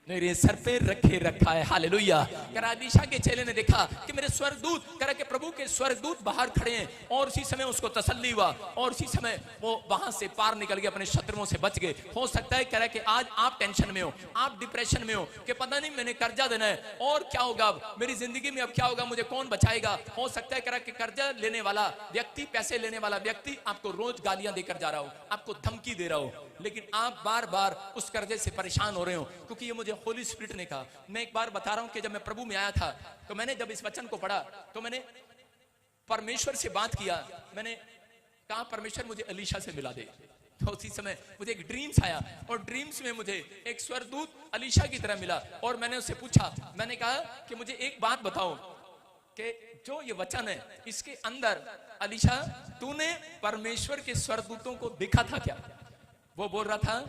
मेरे सर पे रखे रखा है। हालेलुया। करा एलीशा के चेले ने देखा कि मेरे स्वर्गदूत, करा के प्रभु के स्वर्गदूत बाहर खड़े हैं, और उसी समय उसको तसल्ली हुआ और उसी समय वो वहां से पार निकल गए, अपने शत्रुओं से बच गए। हो सकता है करा कि आज आप टेंशन में हो, आप डिप्रेशन में हो कि पता नहीं मैंने कर्जा देना है और क्या होगा, अब मेरी जिंदगी में अब क्या होगा, मुझे कौन बचाएगा। हो सकता है करा कि कर्जा लेने वाला व्यक्ति, पैसे लेने वाला व्यक्ति आपको रोज गालियां देकर जा रहा हो, आपको धमकी दे रहा हो, लेकिन आप बार बार उस कर्जे से परेशान हो रहे हो। क्योंकि ये मुझे होली स्पिरिट ने कहा। मैं एक बार बता रहा हूं कि जब मैं प्रभु में आया था तो मैंने जब इस वचन को पढ़ा तो मैंने परमेश्वर से बात किया, मैंने कहा परमेश्वर मुझे एलीशा से मिला दे। तो उसी समय मुझे एक ड्रीम्स आया और ड्रीम्स में मुझे एक स्वर्गदूत एलीशा की तरह मिला और मैंने उससे पूछा, मैंने कहा कि मुझे एक बात बताओ कि जो ये वचन है इसके अंदर एलीशा तूने परमेश्वर के स्वर्गदूतों को देखा था क्या? वो बोल रहा था,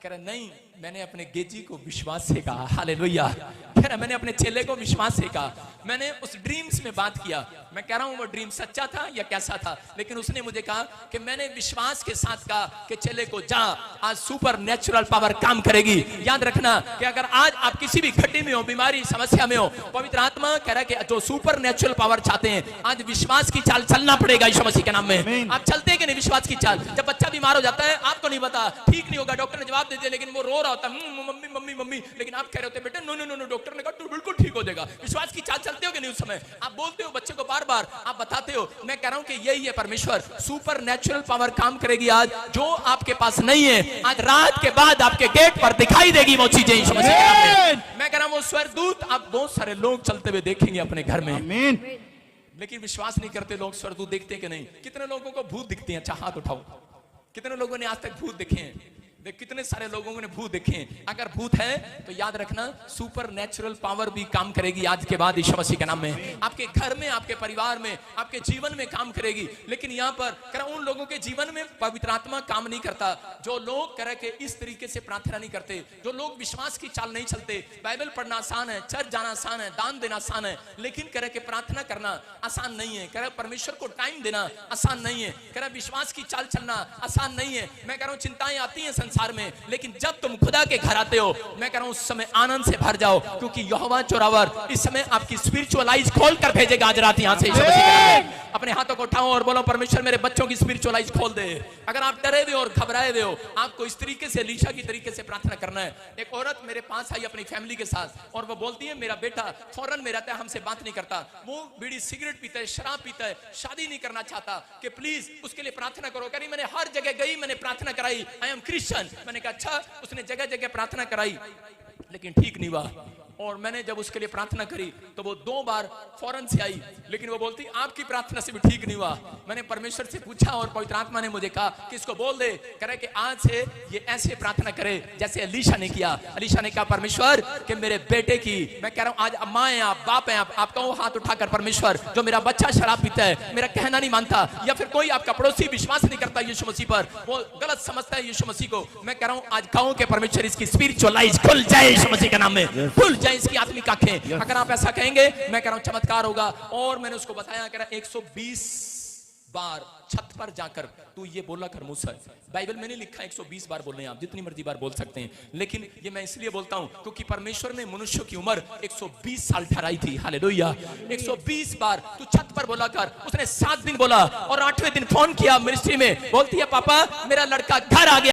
कह रहा नहीं, मैंने अपने गेजी को विश्वास से कहा, हालेलुया। कह रहा मैंने अपने चेले को विश्वास से कहा, मैंने उस ड्रीम्स में बात किया। मैं कह रहा हूं वो ड्रीम सच्चा था या कैसा था, लेकिन उसने मुझे कहा कि मैंने विश्वास के साथ कहा कि चेले को जा, आज सुपर नेचुरल पावर काम करेगी। याद रखना कि अगर आज आप किसी भी घटी में हो, बीमारी समस्या में हो, पवित्र आत्मा कह रहा है कि जो सुपर नेचुरल पावर चाहते हैं, आज विश्वास की चाल चलना पड़ेगा यीशु मसीह के नाम में। आप चलते हैं कि नहीं विश्वास की चाल? जब बच्चा बीमार हो जाता है, आपको नहीं पता, ठीक नहीं होगा, डॉक्टर ने जवाब दे दिया, लेकिन वो रो रहा होता है, मम्मी मम्मी मम्मी, लेकिन आप कह रहे होते बेटे no no no no, doctor ने कहा तू बिल्कुल ठीक हो जाएगा। विश्वास की चाल चलते हो कि नहीं उस समय? आप बोलते हो बच्चे को बार बार, आप बताते हो। मैं कह रहा हूं कि यही है परमेश्वर, सुपर नेचुरल पावर काम करेगी आज, जो आपके पास नहीं है, आज रात के बाद आपके गेट पर दिखाई देगी वो चीजें यीशु मसीह के नाम में। मैं कह रहा हूं वो स्वर्गदूत आप बहुत सारे लोग चलते हुए देखेंगे अपने घर में। आमीन। लेकिन विश्वास नहीं करते लोग, स्वर्गदूत देखते कि नहीं? कितने लोगों को भूत दिखते हैं? अच्छा हाथ उठाओ। कितने लोगों ने आज तक भूत देखे हैं? देख कितने सारे लोगों ने भूत देखे हैं। अगर भूत है तो याद रखना सुपर नेचुरल पावर भी काम करेगी आज के बाद यीशु मसीह के नाम में। आपके घर में, आपके परिवार में, आपके जीवन में काम करेगी। लेकिन यहाँ पर उन लोगों के जीवन में पवित्र आत्मा काम नहीं करता जो लोग कह के इस तरीके से प्रार्थना नहीं करते, जो लोग विश्वास की चाल नहीं चलते। बाइबल पढ़ना आसान है, चर्च जाना आसान है, दान देना आसान है, लेकिन कह के प्रार्थना करना आसान नहीं है। कह परमेश्वर को टाइम देना आसान नहीं है। कह विश्वास की चाल चलना आसान नहीं है। मैं कह रहा हूँ चिंताएं आती हैं संसार में, लेकिन जब तुम खुदा के घर आते हो, मैं कह रहा हूं उस समय आनंद से भर जाओ, क्योंकि यहोवा चोरावर इस समय आपकी स्पिरिचुअल आइज खोल कर भेजेगा आज रात यहां से। अपने हाथों को उठाओ और बोलो परमेश्वर मेरे बच्चों की स्पिरिचुअल आइज खोल दे। अगर आप डरे हुए और घबराए हुए हो, आपको इस तरीके से एलीशा की तरीके से प्रार्थना करना है। एक औरत मेरे पास आई अपनी फैमिली के साथ, और वो बोलती है मेरा बेटा फॉरेन में रहता है, हमसे बात नहीं करता, वो बीड़ी सिगरेट पीता है, शराब पीता है, शादी नहीं करना चाहता, कि प्लीज उसके लिए प्रार्थना करो। कह रही मैंने हर जगह गई, मैंने प्रार्थना कराई, आई एम क्रिश्चियन। मैंने कहा अच्छा। उसने जगह जगह प्रार्थना कराई, लेकिन ठीक नहीं हुआ। और मैंने जब उसके लिए प्रार्थना करी तो वो 2 बार फॉरेन से आई, लेकिन वो बोलती आपकी प्रार्थना से भी ठीक नहीं हुआ। मैंने परमेश्वर से पूछा और पवित्र आत्मा ने मुझे कहा कि इसको बोल दे, करे कि आज से ये ऐसे प्रार्थना करे जैसे एलीशा ने किया। एलीशा ने कहा परमेश्वर कि मेरे बेटे की, मैं कह रहा हूं आज माँ है आप, बाप है आप कहो हाथ उठाकर परमेश्वर जो मेरा बच्चा शराब पीता है, मेरा कहना नहीं मानता, या फिर कोई आपका पड़ोसी विश्वास नहीं करता यीशु मसीह पर, वो गलत समझता है यीशु मसीह को, मैं कह रहा हूं आज कहो कि परमेश्वर इसकी स्पिरिचुअल आइज खुल जाए यीशु मसीह के नाम में, खुल जाए इसकी आत्मिक आंखें। अगर आप ऐसा कहेंगे मैं कह रहा हूं चमत्कार होगा। और मैंने उसको बताया कह रहा 120 बार छत पर जाकर तू ये बोला कर मूसा। बाइबल में नहीं लिखा 120 बार बोलने, आप जितनी मर्जी बार बोल सकते हैं, लेकिन ये मैं इसलिए बोलता हूं क्योंकि परमेश्वर ने मनुष्य की उम्र 120 साल ठहराई थी। हालेलुया। 120 बार तू छत पर बोला कर। उसने 7 दिन बोला और 8वें दिन फोन किया मिनिस्ट्री में, बोलती है पापा मेरा लड़का घर आ गया।